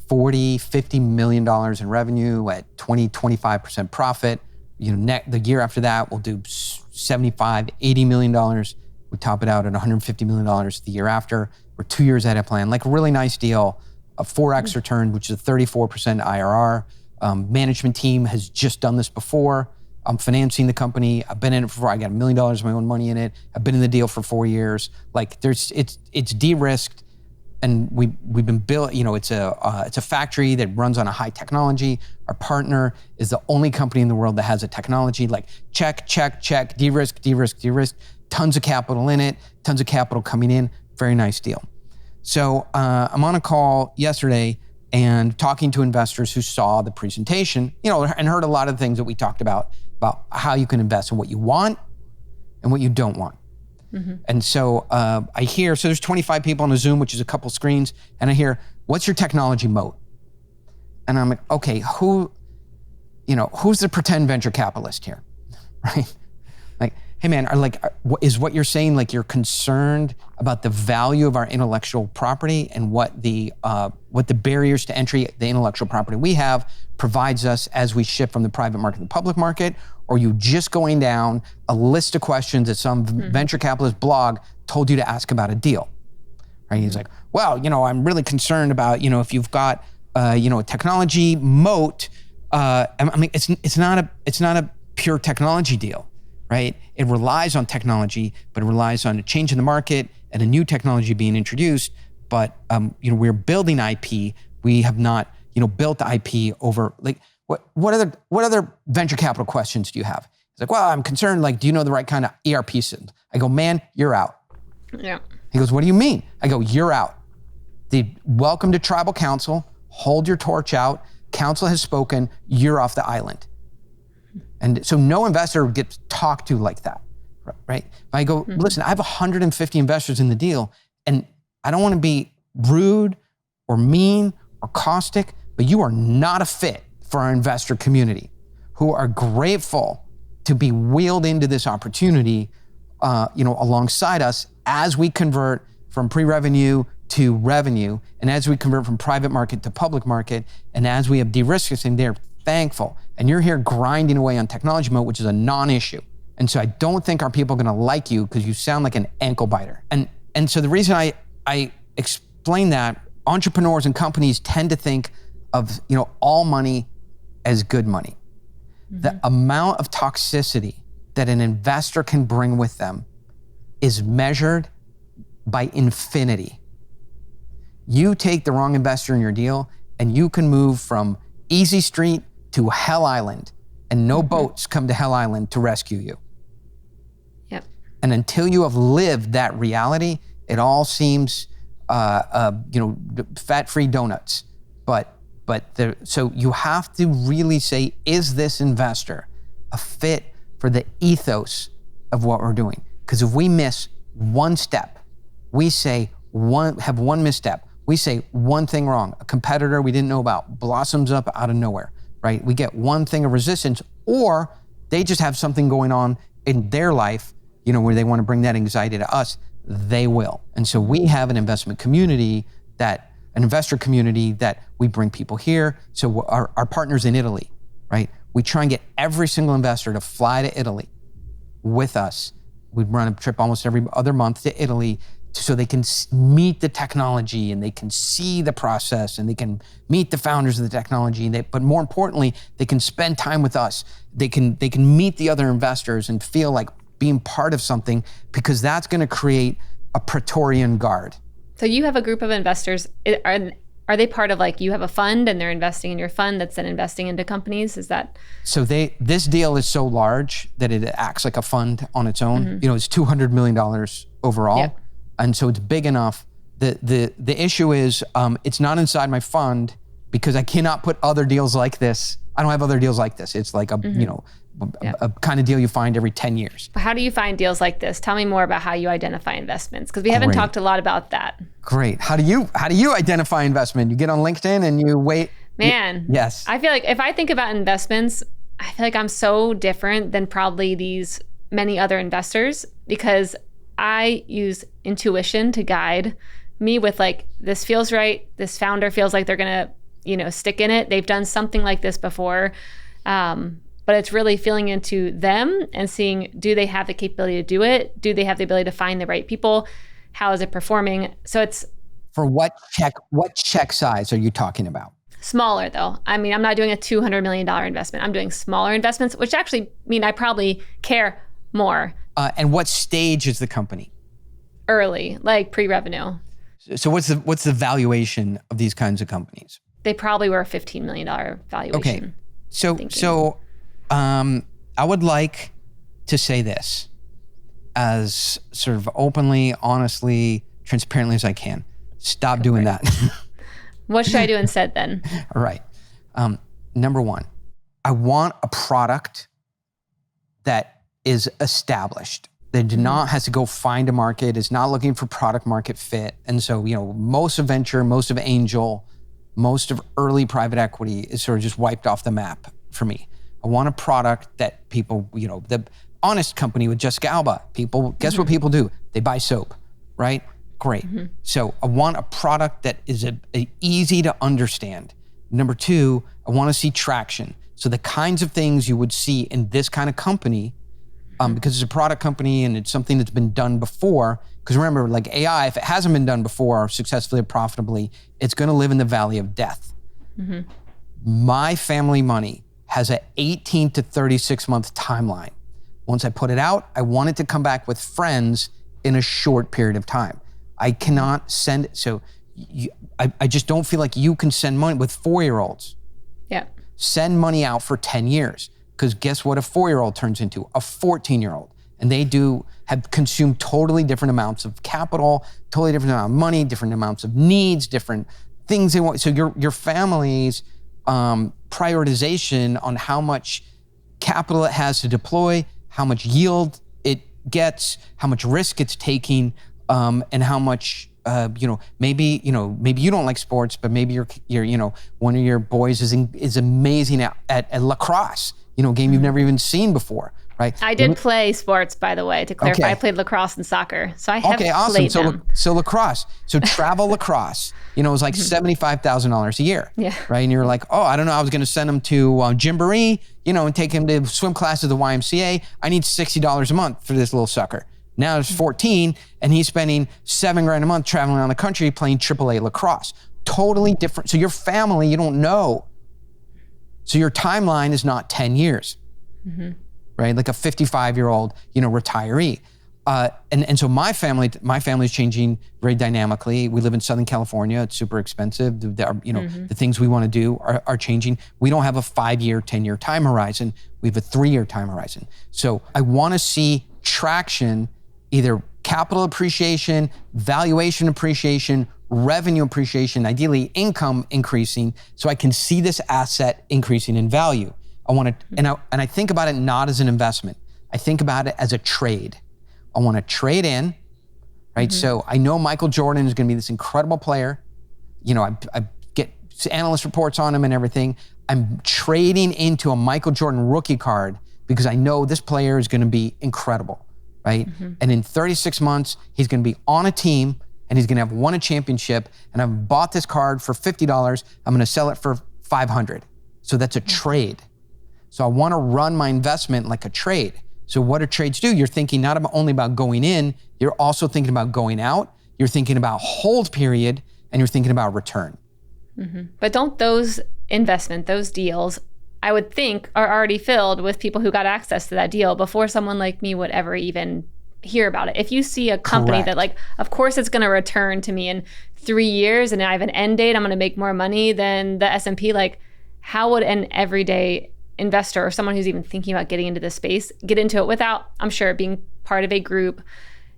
$40-50 million in revenue at 20-25% profit. The year after that we'll do $75-80 million. We top it out at $150 million the year after. We're 2 years ahead of plan. Like, a really nice deal, a 4x return, which is a 34% IRR. Management team has just done this before. I'm financing the company. I've been in it before. I got $1 million of my own money in it. I've been in the deal for 4 years. Like, it's de-risked, and we've been built. It's a factory that runs on a high technology. Our partner is the only company in the world that has a technology. Like, check, de-risk. Tons of capital in it. Tons of capital coming in. Very nice deal. So I'm on a call yesterday and talking to investors who saw the presentation, and heard a lot of things that we talked about how you can invest in what you want and what you don't want. And so I hear, so there's 25 people on a Zoom, which is a couple screens, and I hear, what's your technology moat? And I'm like, okay, who's the pretend venture capitalist here, right? Like, hey man, is what you're saying, like, you're concerned about the value of our intellectual property and what the barriers to entry, the intellectual property we have, provides us as we shift from the private market to the public market? Or are you just going down a list of questions that some venture capitalist blog told you to ask about a deal? Right? He's like, well, I'm really concerned about, if you've got, a technology moat. It's not a pure technology deal. Right? It relies on technology, but it relies on a change in the market and a new technology being introduced. But we're building IP. We have not, built IP over, like, what other venture capital questions do you have? He's like, well, I'm concerned, like, do you know the right kind of ERP system? I go, man, you're out. Yeah. He goes, what do you mean? I go, you're out. Welcome to tribal council. Hold your torch out. council has spoken, you're off the island. And so no investor gets talked to like that, right? If I go, listen, I have 150 investors in the deal, and I don't want to be rude or mean or caustic, but you are not a fit for our investor community who are grateful to be wheeled into this opportunity, alongside us as we convert from pre-revenue to revenue, and as we convert from private market to public market, and as we have de-risked, and they're thankful. And you're here grinding away on technology mode, which is a non-issue. And so I don't think our people are gonna like you because you sound like an ankle biter. And so the reason I explain that, entrepreneurs and companies tend to think of all money as good money. The amount of toxicity that an investor can bring with them is measured by infinity. You take the wrong investor in your deal, and you can move from easy street to Hell Island, and no boats come to Hell Island to rescue you. Yep. And until you have lived that reality, it all seems, fat-free donuts. So you have to really say, is this investor a fit for the ethos of what we're doing? Because if we miss one step, have one misstep, we say one thing wrong, a competitor we didn't know about blossoms up out of nowhere, right? We get one thing of resistance, or they just have something going on in their life, where they want to bring that anxiety to us, they will. And so we have an investor community that we bring people here. So our partners in Italy, right? We try and get every single investor to fly to Italy with us. We run a trip almost every other month to Italy so they can meet the technology, and they can see the process, and they can meet the founders of the technology. But more importantly, they can spend time with us. They can meet the other investors and feel like being part of something, because that's going to create a Praetorian Guard. So you have a group of investors. Are they part of, you have a fund and they're investing in your fund that's then investing into companies? Is that? So this deal is so large that it acts like a fund on its own. It's $200 million overall. Yep. And so it's big enough. The issue is it's not inside my fund because I cannot put other deals like this. I don't have other deals like this. It's like a kind of deal you find every 10 years. How do you find deals like this? Tell me more about how you identify investments, because we haven't talked a lot about that. Great. How do you identify investment? You get on LinkedIn and you wait. Man. Yes. I feel like if I think about investments, I feel like I'm so different than probably these many other investors, because I use intuition to guide me with this feels right. This founder feels like they're going to, stick in it. They've done something like this before. But it's really feeling into them and seeing, do they have the capability to do it? Do they have the ability to find the right people? How is it performing? So it's... For what check size are you talking about? Smaller though. I mean, I'm not doing a $200 million investment. I'm doing smaller investments, which actually mean I probably care more. And what stage is the company? Early, pre-revenue. So what's the valuation of these kinds of companies? They probably were a $15 million valuation. Okay. So I would like to say this as sort of openly, honestly, transparently as I can. Stop doing that. What should I do instead then? All right. Number one, I want a product that is established, that do not has to go find a market, is not looking for product market fit. And so, most of venture, most of angel, most of early private equity is sort of just wiped off the map for me. I want a product that people, the Honest Company with Jessica Alba, people, guess what people do? They buy soap, right? Great. So I want a product that is easy to understand. Number two, I want to see traction. So the kinds of things you would see in this kind of company, because it's a product company and it's something that's been done before. Because remember, AI, if it hasn't been done before successfully or profitably, it's going to live in the valley of death. My family money has an 18 to 36 month timeline. Once I put it out, I want it to come back with friends in a short period of time. I cannot send it. So I just don't feel like you can send money with 4-year-olds. Yeah. Send money out for 10 years. Because guess what a 4-year-old turns into? A 14-year-old. And they have consumed totally different amounts of capital, totally different amount of money, different amounts of needs, different things they want. So your families prioritization on how much capital it has to deploy, how much yield it gets, how much risk it's taking, and how much, maybe you don't like sports, but maybe you're one of your boys is amazing at lacrosse, game you've never even seen before, right? I did play sports, by the way, to clarify. Okay. I played lacrosse and soccer, so I have awesome. played them. So lacrosse, travel lacrosse, it was like $75,000 a year, Yeah. right? And you're like, oh, I don't know, I was going to send him to Gymboree, and take him to swim classes at the YMCA. I need $60 a month for this little sucker. Now he's 14 and he's spending $7,000 a month traveling around the country playing AAA lacrosse. Totally different. So your family, you don't know. So your timeline is not 10 years, right? Like a 55-year-old, retiree. And so my family is changing very dynamically. We live in Southern California. It's super expensive. The things we want to do are changing. We don't have a 5-year, 10-year time horizon. We have a 3-year time horizon. So I want to see traction, either capital appreciation, valuation appreciation, revenue appreciation, ideally income increasing, so I can see this asset increasing in value. I want to, and I think about it not as an investment. I think about it as a trade. I want to trade in, right? So I know Michael Jordan is going to be this incredible player. I get analyst reports on him and everything. I'm trading into a Michael Jordan rookie card because I know this player is going to be incredible, right? And in 36 months, he's going to be on a team and he's going to have won a championship, and I've bought this card for $50. I'm going to sell it for $500. So that's a trade. So I want to run my investment like a trade. So what do trades do? You're thinking not only about going in, you're also thinking about going out, you're thinking about hold period, and you're thinking about return. But don't those deals, I would think, are already filled with people who got access to that deal before someone like me would ever even hear about it. If you see a company that, like, of course it's going to return to me in 3 years and I have an end date, I'm going to make more money than the S&P, like, how would an everyday investor or someone who's even thinking about getting into this space get into it without, I'm sure, being part of a group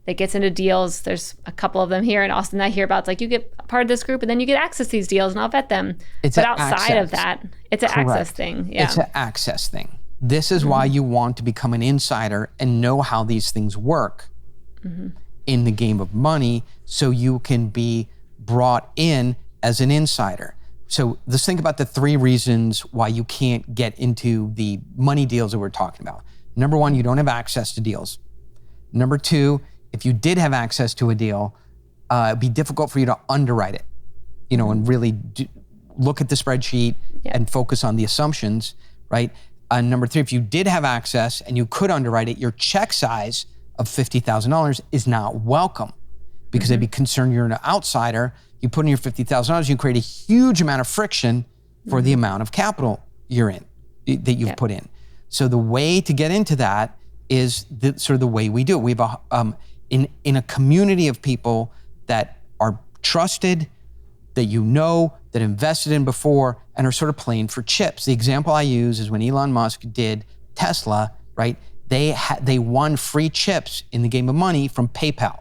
that gets into deals? There's a couple of them here in Austin that I hear about. It's like, you get part of this group and then you get access to these deals and I'll vet them. But outside of that, it's an access thing. Yeah. It's an access thing. This is why you want to become an insider and know how these things work in the game of money, so you can be brought in as an insider. So let's think about the 3 reasons why you can't get into the money deals that we're talking about. Number 1, you don't have access to deals. Number 2, if you did have access to a deal, it'd be difficult for you to underwrite it, and really look at the spreadsheet and focus on the assumptions, right? Number 3, if you did have access and you could underwrite it, your check size of $50,000 is not welcome, because they'd be concerned you're an outsider. You put in your $50,000, you create a huge amount of friction for the amount of capital you're in, that you've put in. So the way to get into that is sort of the way we do it. We have in a community of people that are trusted, that that invested in before, and are sort of playing for chips. The example I use is when Elon Musk did Tesla, right? They won free chips in the game of money from PayPal.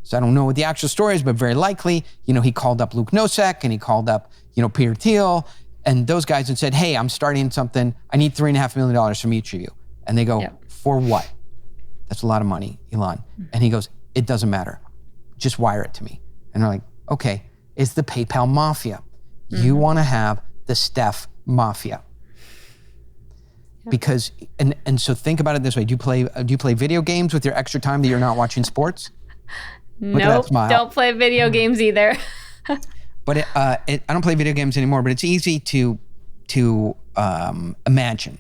So I don't know what the actual story is, but very likely, he called up Luke Nosek and he called up, Peter Thiel and those guys and said, hey, I'm starting something. I need $3.5 million from each of you. And they go, for what? That's a lot of money, Elon. And he goes, it doesn't matter. Just wire it to me. And they're like, okay, it's the PayPal mafia. You want to have the Steph mafia. Because, and so think about it this way. Do you play video games with your extra time that you're not watching sports? Nope, don't play video games either. But I don't play video games anymore, but it's easy to imagine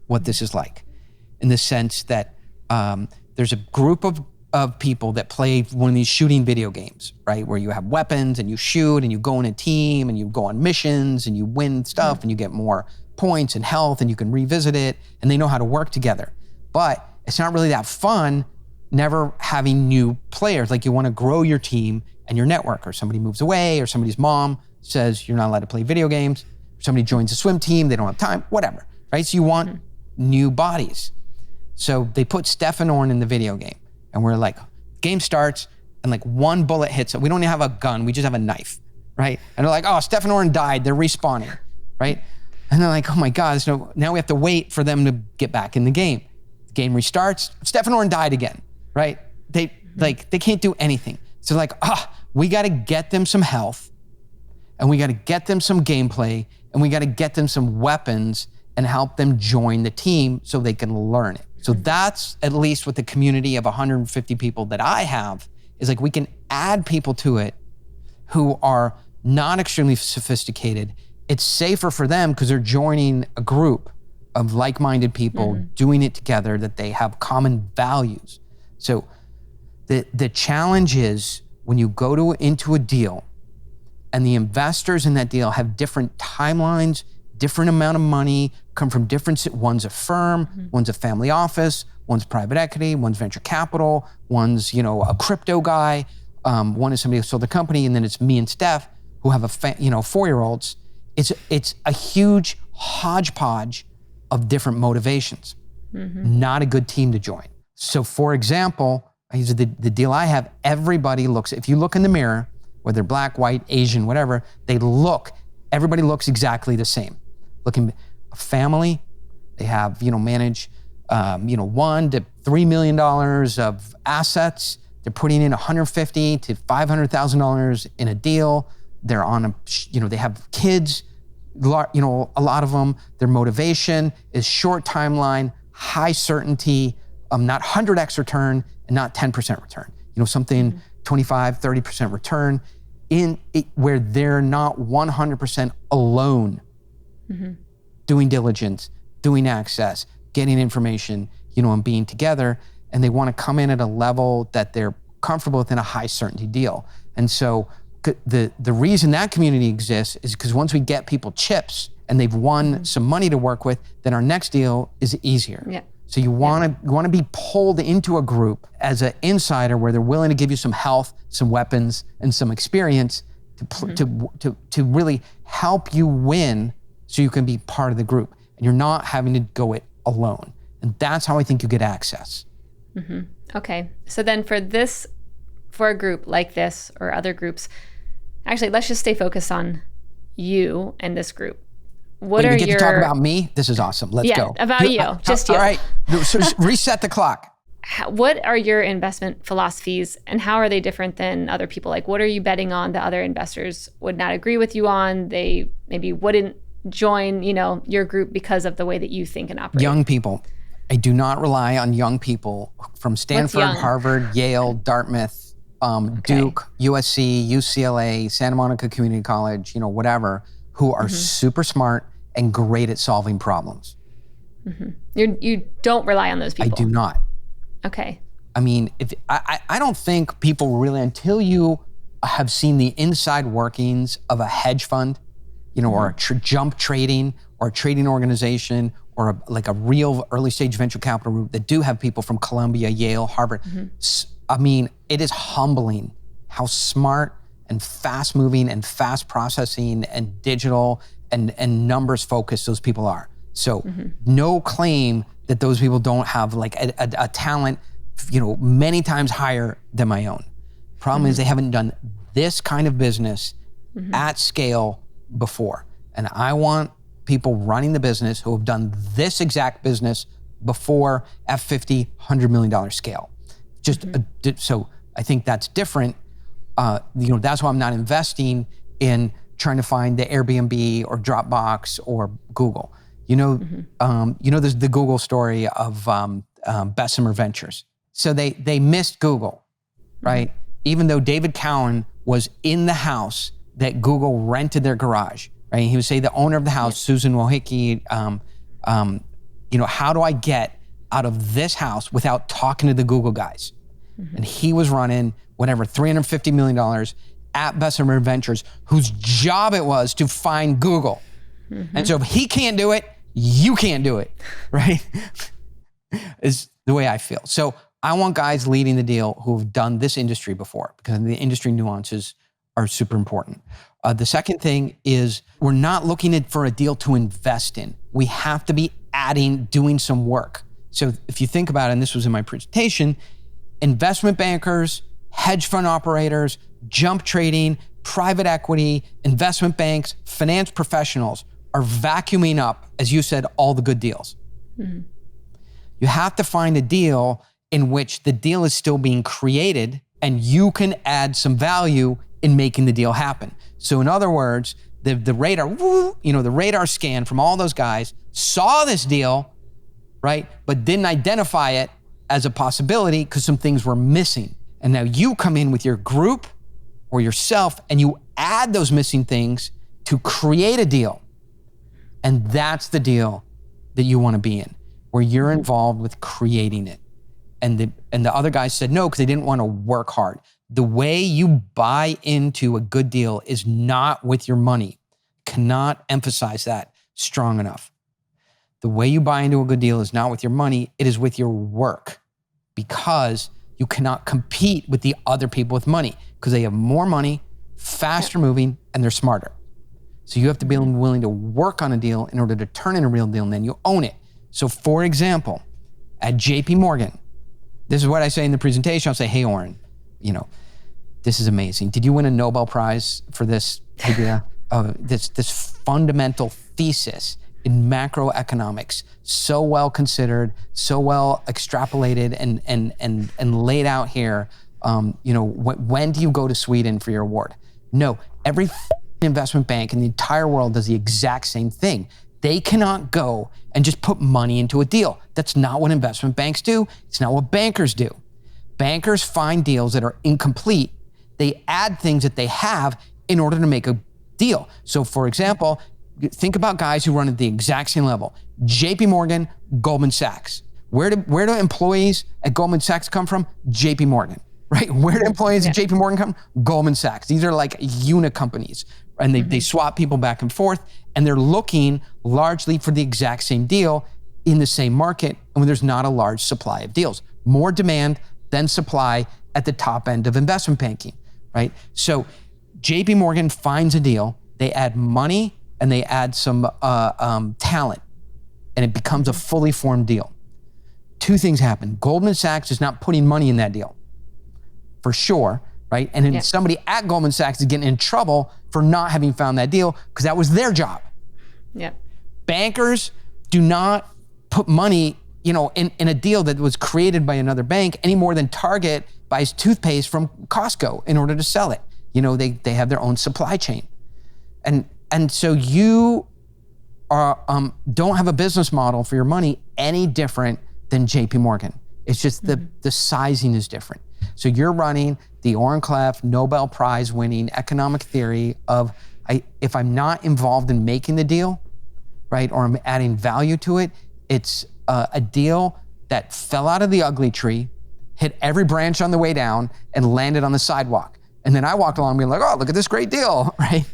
what this is like, in the sense that there's a group of people that play one of these shooting video games, right? Where you have weapons and you shoot and you go in a team and you go on missions and you win stuff and you get more points and health and you can revisit it, and they know how to work together. But it's not really that fun never having new players. Like, you want to grow your team and your network, or somebody moves away, or somebody's mom says you're not allowed to play video games, or somebody joins a swim team, they don't have time, whatever, right? So you want new bodies. So they put Steph and Oren in the video game, and we're like, game starts and like one bullet hits it. We don't have a gun, we just have a knife, right? And they're like, oh, Steph and Oren died. They're respawning, right? And they're like, oh my God, so now we have to wait for them to get back in the game. The game restarts. Steph and Oren died again, right? They can't do anything. So like, we got to get them some health, and we got to get them some gameplay, and we got to get them some weapons and help them join the team so they can learn it. So that's at least with the community of 150 people that I have, is like we can add people to it who are not extremely sophisticated. It's safer for them because they're joining a group of like-minded people doing it together, that they have common values. So the challenge is when you go into a deal and the investors in that deal have different timelines, different amount of money, come from different, one's a firm, one's a family office, one's private equity, one's venture capital, one's, a crypto guy, one is somebody who sold the company, and then it's me and Steph who have 4-year-olds. It's a huge hodgepodge of different motivations. Not a good team to join. So for example, I use the deal I have, everybody looks, if you look in the mirror, whether black, white, Asian, whatever, everybody looks exactly the same. Looking, a family, they have, manage, $1 to $3 million of assets. They're putting in $150,000 to $500,000 in a deal. They're on they have kids, a lot of them. Their motivation is short timeline, high certainty, not 100x return and not 10% return. Something 25, 30% return in it, where they're not 100% alone doing diligence, doing access, getting information, and being together. And they want to come in at a level that they're comfortable with in a high certainty deal. And so the reason that community exists is because once we get people chips and they've won some money to work with, then our next deal is easier. Yeah. So you want to be pulled into a group as an insider where they're willing to give you some health, some weapons, and some experience to really help you win, so you can be part of the group and you're not having to go it alone. And that's how I think you get access. Okay. So then for a group like this or other groups, actually, let's just stay focused on you and this group. We get to talk about me? This is awesome. Let's go. About you. Just you. All right. So reset the clock. What are your investment philosophies, and how are they different than other people? Like, what are you betting on that other investors would not agree with you on? They maybe wouldn't join, your group because of the way that you think and operate. Young people. I do not rely on young people from Stanford, Harvard, Yale, Dartmouth, Duke, USC, UCLA, Santa Monica Community College, whatever, who are super smart and great at solving problems. You don't rely on those people? I do not. Okay. I mean, I don't think people really, until you have seen the inside workings of a hedge fund, or a jump trading or a trading organization or a real early stage venture capital group that do have people from Columbia, Yale, Harvard. I mean, it is humbling how smart and fast moving and fast processing and digital and numbers focused those people are. So no claim that those people don't have a talent, many times higher than my own. Problem is they haven't done this kind of business at scale before. And I want people running the business who have done this exact business before at $50, $100 million scale. So I think that's different. That's why I'm not investing in trying to find the Airbnb or Dropbox or Google. There's the Google story of Bessemer Ventures. So they missed Google, right? Even though David Cowan was in the house that Google rented their garage, right? He would say the owner of the house, Susan Wojcicki, how do I get out of this house without talking to the Google guys? And he was running $350 million at Bessemer Ventures, whose job it was to find Google. And so if he can't do it, you can't do it, right? Is the way I feel. So I want guys leading the deal who have done this industry before, because the industry nuances are super important. The second thing is we're not looking for a deal to invest in. We have to be doing some work. So if you think about it, and this was in my presentation, investment bankers, hedge fund operators, jump trading, private equity, investment banks, finance professionals are vacuuming up, as you said, all the good deals. Mm-hmm. You have to find a deal in which the deal is still being created and you can add some value in making the deal happen. So in other words, the radar, the radar scan from all those guys saw this deal, right? But didn't identify it as a possibility because some things were missing. And now you come in with your group or yourself and you add those missing things to create a deal. And that's the deal that you want to be in, where you're involved with creating it. And the other guys said no because they didn't want to work hard. The way you buy into a good deal is not with your money. Cannot emphasize that strong enough. The way you buy into a good deal is not with your money, it is with your work, because you cannot compete with the other people with money because they have more money, faster moving, and they're smarter. So you have to be willing to work on a deal in order to turn in a real deal, and then you own it. So for example, at JP Morgan, this is what I say in the presentation. I'll say, hey, Oren, this is amazing. Did you win a Nobel Prize for this idea of this fundamental thesis in macroeconomics, so well considered, so well extrapolated and laid out here? When do you go to Sweden for your award? No, every investment bank in the entire world does the exact same thing. They cannot go and just put money into a deal. That's not what investment banks do. It's not what bankers do. Bankers find deals that are incomplete. They add things that they have in order to make a deal. So for example, think about guys who run at the exact same level. JP Morgan, Goldman Sachs. Where do employees at Goldman Sachs come from? JP Morgan, right? Where do employees at JP Morgan come from? Goldman Sachs. These are like unit companies. And they swap people back and forth, and they're looking largely for the exact same deal in the same market, and when there's not a large supply of deals. More demand than supply at the top end of investment banking, right? So JP Morgan finds a deal, they add money, and they add some talent, and it becomes a fully formed deal. Two things happen. Goldman Sachs is not putting money in that deal, for sure, right? And then somebody at Goldman Sachs is getting in trouble for not having found that deal because that was their job. Yeah. Bankers do not put money, in a deal that was created by another bank any more than Target buys toothpaste from Costco in order to sell it. They have their own supply chain. And so you are don't have a business model for your money any different than JP Morgan. It's just the sizing is different. So you're running the Oren Klaff Nobel Prize winning economic theory of if I'm not involved in making the deal, right, or I'm adding value to it, it's a deal that fell out of the ugly tree, hit every branch on the way down, and landed on the sidewalk. And then I walked along being like, oh, look at this great deal, right?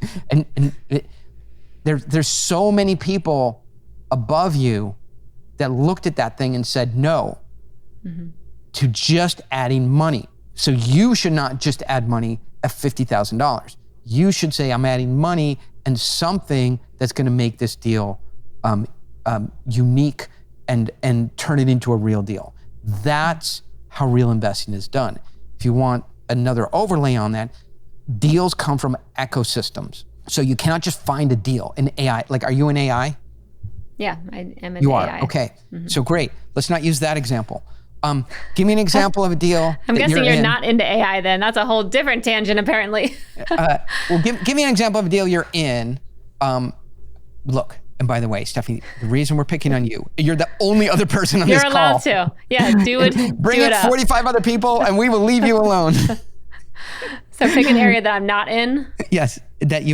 There's so many people above you that looked at that thing and said no to just adding money. So you should not just add money at $50,000. You should say, I'm adding money and something that's going to make this deal unique and turn it into a real deal. That's how real investing is done. If you want another overlay on that, deals come from ecosystems. So you cannot just find a deal in AI. Like, are you in AI? Yeah, I am in you AI. Are, okay. So great. Let's not use that example. Give me an example of a deal. I'm guessing you're not into AI then. That's a whole different tangent, apparently. Well, give me an example of a deal you're in. Look, and by the way, Stephanie, the reason we're picking on you, you're the only other person on this call. You're allowed to. Yeah, do it. Bring do in it 45 other people and we will leave you alone. So pick an area that I'm not in. Yes, that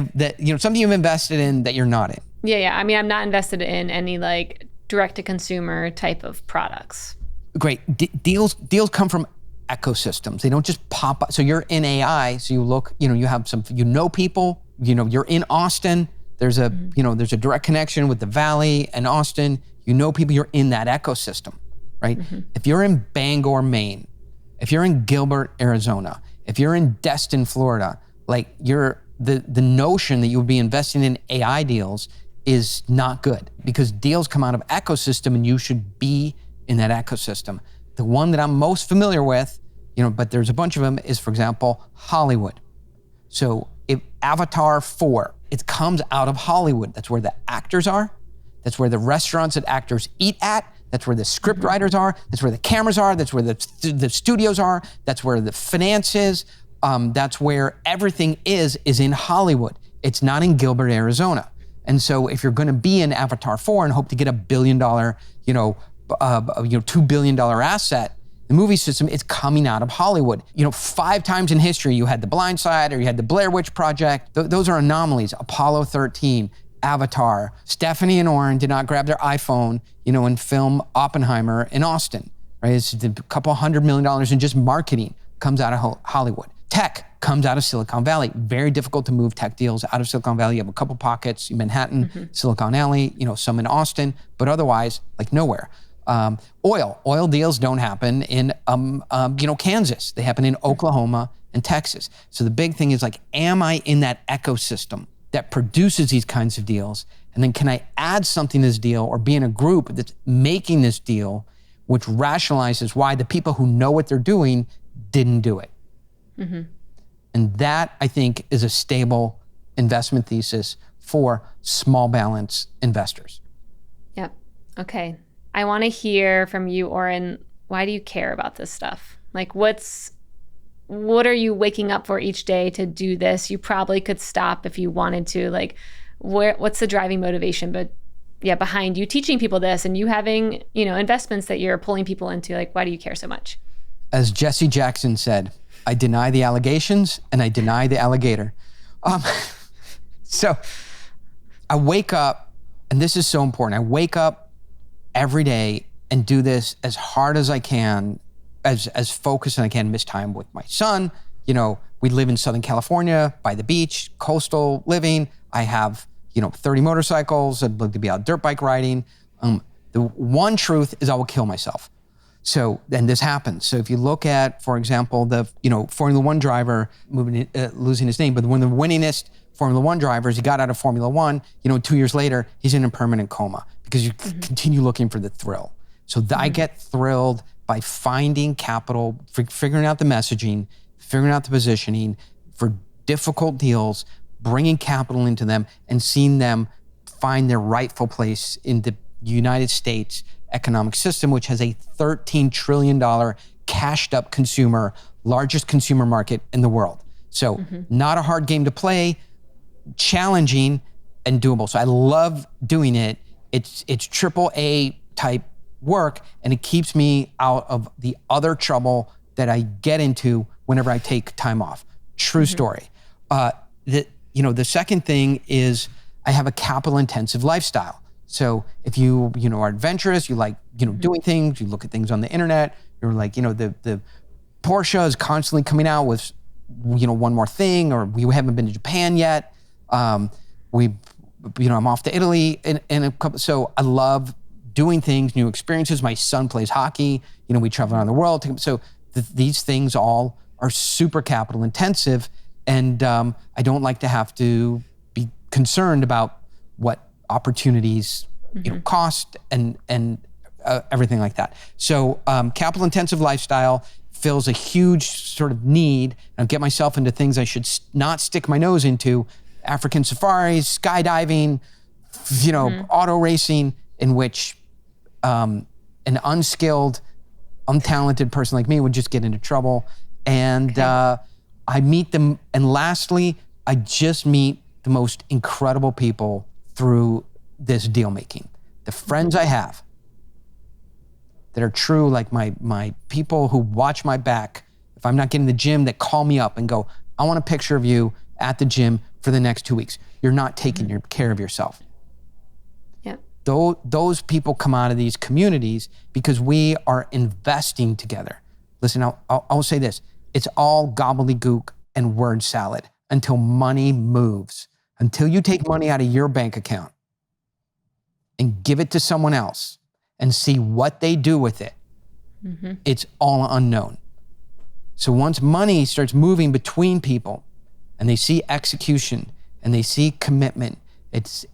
something you've invested in that you're not in. Yeah. I mean, I'm not invested in any like direct-to-consumer type of products. Great. Deals come from ecosystems. They don't just pop up. So you're in AI, so you look, you have some, people, you're in Austin. There's a, there's a direct connection with the Valley and Austin. People, you're in that ecosystem, right? If you're in Bangor, Maine, if you're in Gilbert, Arizona, if you're in Destin, Florida, like the notion that you would be investing in AI deals is not good because deals come out of ecosystem and you should be in that ecosystem. The one that I'm most familiar with, but there's a bunch of them, is, for example, Hollywood. So Avatar 4, it comes out of Hollywood. That's where the actors are. That's where the restaurants that actors eat at. That's where the script writers are. That's where the cameras are. That's where the studios are. That's where the finance is. That's where everything is in Hollywood. It's not in Gilbert, Arizona. And so if you're going to be in Avatar 4 and hope to get $1 billion, $2 billion asset, the movie system is coming out of Hollywood. 5 times in history, you had The Blind Side or you had the Blair Witch Project. Those are anomalies. Apollo 13, Avatar. Stephanie and Oren did not grab their iPhone, and film Oppenheimer in Austin, right? It's a couple $100 million in just marketing comes out of Hollywood. Tech comes out of Silicon Valley. Very difficult to move tech deals out of Silicon Valley. You have a couple pockets in Manhattan, Silicon Alley, some in Austin, but otherwise, like nowhere. Oil deals don't happen in, Kansas. They happen in Oklahoma and Texas. So the big thing is like, am I in that ecosystem that produces these kinds of deals? And then can I add something to this deal or be in a group that's making this deal, which rationalizes why the people who know what they're doing didn't do it. And that, I think, is a stable investment thesis for small balance investors. Yep. Okay. I want to hear from you, Oren. Why do you care about this stuff? Like, what are you waking up for each day to do this? You probably could stop if you wanted to. Like, what's the driving motivation? But yeah, behind you teaching people this and you having, investments that you're pulling people into, like, why do you care so much? As Jesse Jackson said, I deny the allegations and I deny the alligator. So I wake up, and this is so important. I wake up every day and do this as hard as I can, as focused as I can, miss time with my son. We live in Southern California by the beach, coastal living. I have, 30 motorcycles. I'd love to be out dirt bike riding. The one truth is I will kill myself. So then this happens. So if you look at, for example, the Formula One driver losing his name, but one of the winningest Formula One drivers, he got out of Formula One. 2 years later, he's in a permanent coma because you continue looking for the thrill. So I get thrilled by finding capital, figuring out the messaging, figuring out the positioning for difficult deals, bringing capital into them, and seeing them find their rightful place in the United States economic system, which has a $13 trillion cashed up consumer, largest consumer market in the world. So not a hard game to play, challenging and doable. So I love doing it. It's AAA type work, and it keeps me out of the other trouble that I get into whenever I take time off. True story. The second thing is I have a capital intensive lifestyle. So if you are adventurous, you like, doing things, you look at things on the internet, you're like, the Porsche is constantly coming out with, one more thing, or we haven't been to Japan yet. I'm off to Italy in a couple, so I love doing things, new experiences. My son plays hockey, we travel around the world. So these things all are super capital intensive. And I don't like to have to be concerned about what opportunities cost and everything like that. So capital intensive lifestyle fills a huge sort of need. I'll get myself into things I should not stick my nose into: African safaris, skydiving, auto racing, in which an unskilled, untalented person like me would just get into trouble. And I meet them. And lastly, I just meet the most incredible people through this deal making. The friends I have that are true, like my people who watch my back. If I'm not getting the gym, that call me up and go, I want a picture of you at the gym for the next 2 weeks. You're not taking care of yourself. Yeah. Those people come out of these communities because we are investing together. Listen, I'll say this. It's all gobbledygook and word salad until money moves. Until you take money out of your bank account and give it to someone else and see what they do with it, it's all unknown. So once money starts moving between people and they see execution and they see commitment, it's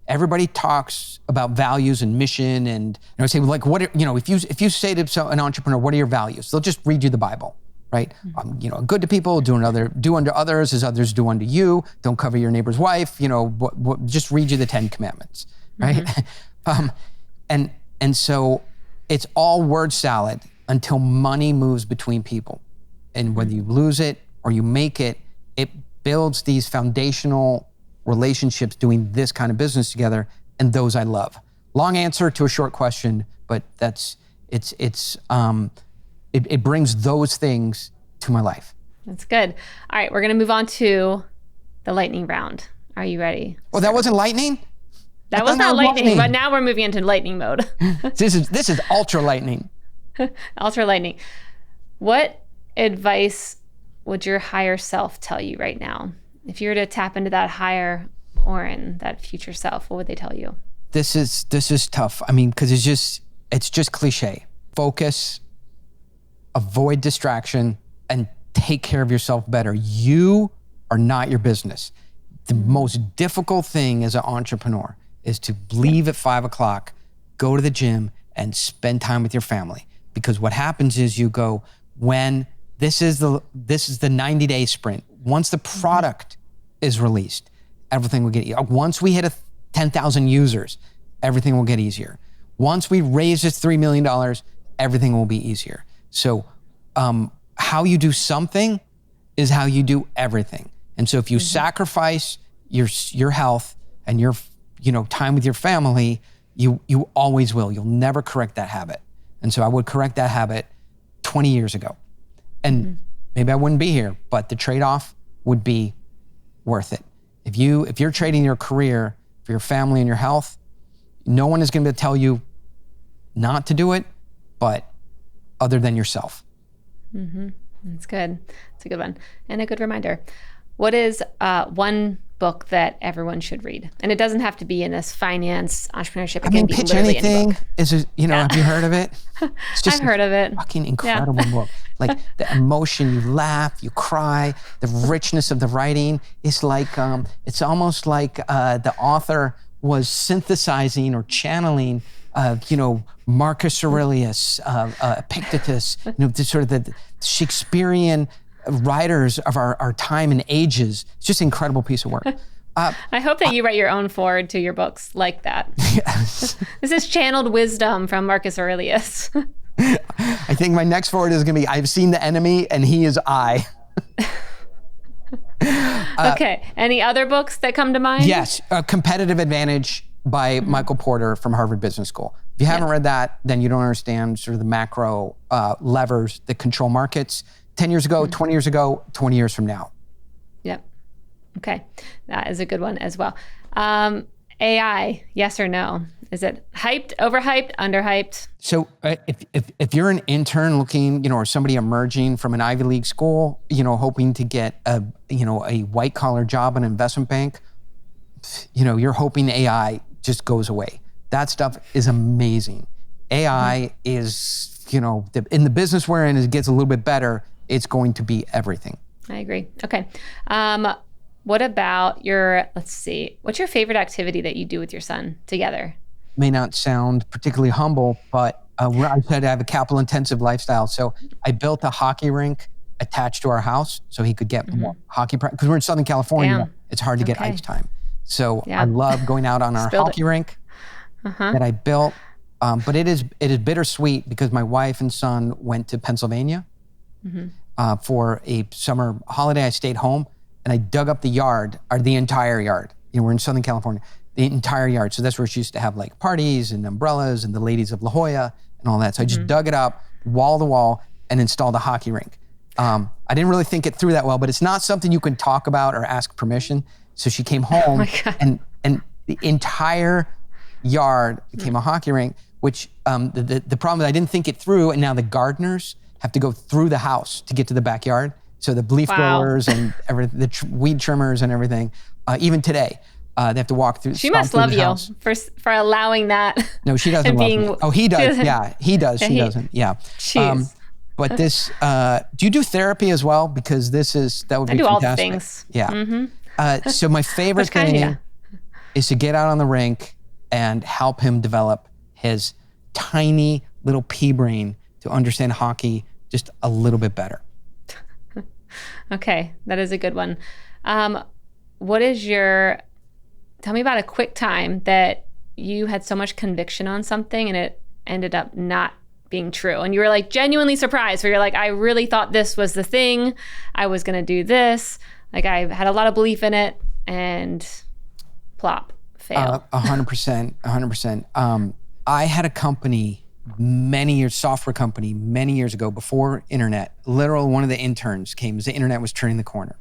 everybody talks about values and mission, and I say, like, what if you say to an entrepreneur, what are your values? They'll just read you the Bible, right? Good to people, do unto others as others do unto you. Don't covet your neighbor's wife. Just read you the 10 Commandments, right? And so it's all word salad until money moves between people. And whether you lose it or you make it, it builds these foundational relationships doing this kind of business together, and those I love. Long answer to a short question, but it brings those things to my life. That's good. All right, we're going to move on to the lightning round. Are you ready? Well, that wasn't lightning? That was not lightning, but now we're moving into lightning mode. This is ultra lightning. Ultra lightning. What advice would your higher self tell you right now? If you were to tap into that higher Oren, that future self, what would they tell you? This is tough. I mean, because it's just cliche. Focus, avoid distraction, and take care of yourself better. You are not your business. The most difficult thing as an entrepreneur is to leave at 5 o'clock, go to the gym, and spend time with your family. Because what happens is you go, when this is the 90-day sprint. Once the product is released, everything will get easier. Once we hit 10,000 users, everything will get easier. Once we raise this $3 million, everything will be easier. So how you do something is how you do everything. And so if you sacrifice your health and your time with your family, you always will. You'll never correct that habit. And so I would correct that habit 20 years ago. And maybe I wouldn't be here, but the trade-off would be worth it. If you're trading your career for your family and your health, no one is going to tell you not to do it, but other than yourself. That's good. It's a good one. And a good reminder. What is one book that everyone should read? And it doesn't have to be in this finance, entrepreneurship. It can be Pitch literally Anything any book. Have you heard of it? It's just I've heard of it. Fucking incredible book. Like the emotion, you laugh, you cry, the richness of the writing. It's like, it's almost like the author was synthesizing or channeling Marcus Aurelius, Epictetus, the Shakespearean writers of our time and ages. It's just an incredible piece of work. I hope that you write your own foreword to your books like that. Yes. This is channeled wisdom from Marcus Aurelius. I think my next foreword is going to be, I've seen the enemy and he is I. Okay. Any other books that come to mind? Yes. Competitive Advantage by Michael Porter from Harvard Business School. If you haven't read that, then you don't understand sort of the macro levers that control markets 10 years ago, 20 years ago, 20 years from now. Yep. Okay. That is a good one as well. AI, yes or no? Is it hyped, overhyped, underhyped? So if you're an intern looking, or somebody emerging from an Ivy League school, hoping to get a white collar job in an investment bank, you're hoping AI just goes away. That stuff is amazing. AI is, in the business we're in, as it gets a little bit better, it's going to be everything. I agree. Okay. What about what's your favorite activity that you do with your son together? May not sound particularly humble, but I said I have a capital intensive lifestyle. So I built a hockey rink attached to our house so he could get more hockey practice. Because we're in Southern California, it's hard to get ice time. So I love going out on our hockey rink that I built. But it is bittersweet because my wife and son went to Pennsylvania for a summer holiday. I stayed home and I dug up the yard, or the entire yard. We're in Southern California, the entire yard. So that's where she used to have like parties and umbrellas and the ladies of La Jolla and all that. So I just dug it up, wall to wall, and installed a hockey rink. I didn't really think it through that well, but it's not something you can talk about or ask permission. So she came home and the entire yard became a hockey rink, which the problem is I didn't think it through, and now the gardeners have to go through the house to get to the backyard. So the leaf growers and everything, the weed trimmers and everything, even today, they have to walk through. She must love you for allowing that. No, she doesn't love me. Oh, he does. Yeah, he does. She doesn't. Yeah. But this, do you do therapy as well? Because that would be fantastic. I do all the things. Yeah. So my favorite thing is to get out on the rink and help him develop his tiny little pea brain to understand hockey just a little bit better. Okay, that is a good one. Tell me about a quick time that you had so much conviction on something and it ended up not being true. And you were like genuinely surprised where you're like, I really thought this was the thing. I was going to do this. Like I had a lot of belief in it and plop, fail. 100%. I had a company software company many years ago before internet. Literally one of the interns came as the internet was turning the corner.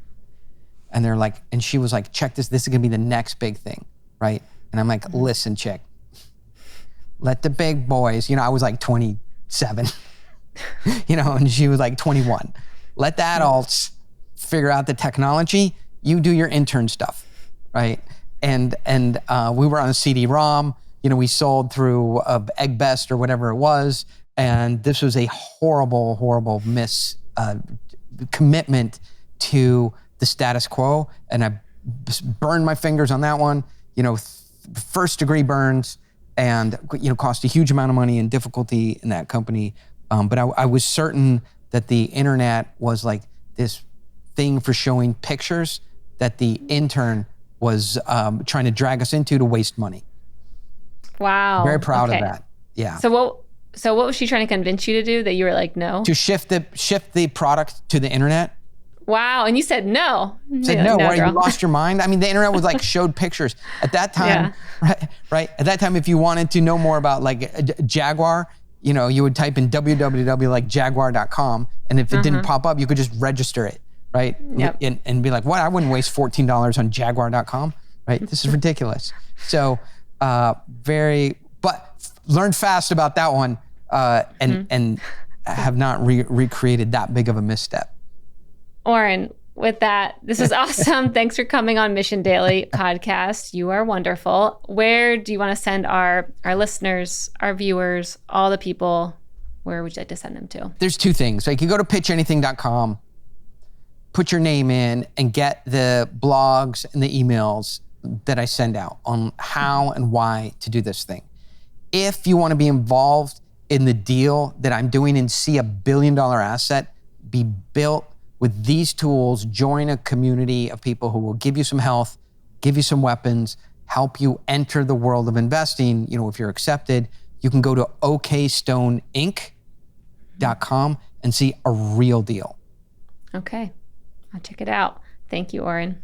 And they're like, and she was like, check this is gonna be the next big thing, right? And I'm like, listen, chick, let the big boys, I was like 27, and she was like 21. Let the adults figure out the technology, you do your intern stuff, right? And we were on a CD-ROM, we sold through Eggbest or whatever it was, and this was a horrible commitment to the status quo, and I burned my fingers on that one, first degree burns, and cost a huge amount of money and difficulty in that company. But I was certain that the internet was like this thing for showing pictures that the intern was trying to drag us into to waste money. Wow. Very proud of that. Yeah. So what was she trying to convince you to do that you were like, no? To shift the product to the internet. Wow. And you said no. Said no, right? You lost your mind. I mean, the internet was like showed pictures. At that time, right? At that time, if you wanted to know more about like a Jaguar, you would type in www.jaguar.com, and if it didn't pop up, you could just register it, right? Yep. And be like, what? I wouldn't waste $14 on Jaguar.com, right? This is ridiculous. So, but learned fast about that one, and have not recreated that big of a misstep. Oren, with that, this is awesome. Thanks for coming on Mission Daily podcast. You are wonderful. Where do you want to send our listeners, our viewers, all the people? Where would you like to send them to? There's two things. So you can go to pitchanything.com, put your name in, and get the blogs and the emails that I send out on how and why to do this thing. If you want to be involved in the deal that I'm doing and see $1 billion asset be built with these tools, join a community of people who will give you some health, give you some weapons, help you enter the world of investing. If you're accepted, you can go to okstoneinc.com and see a real deal. Okay, I'll check it out. Thank you, Oren.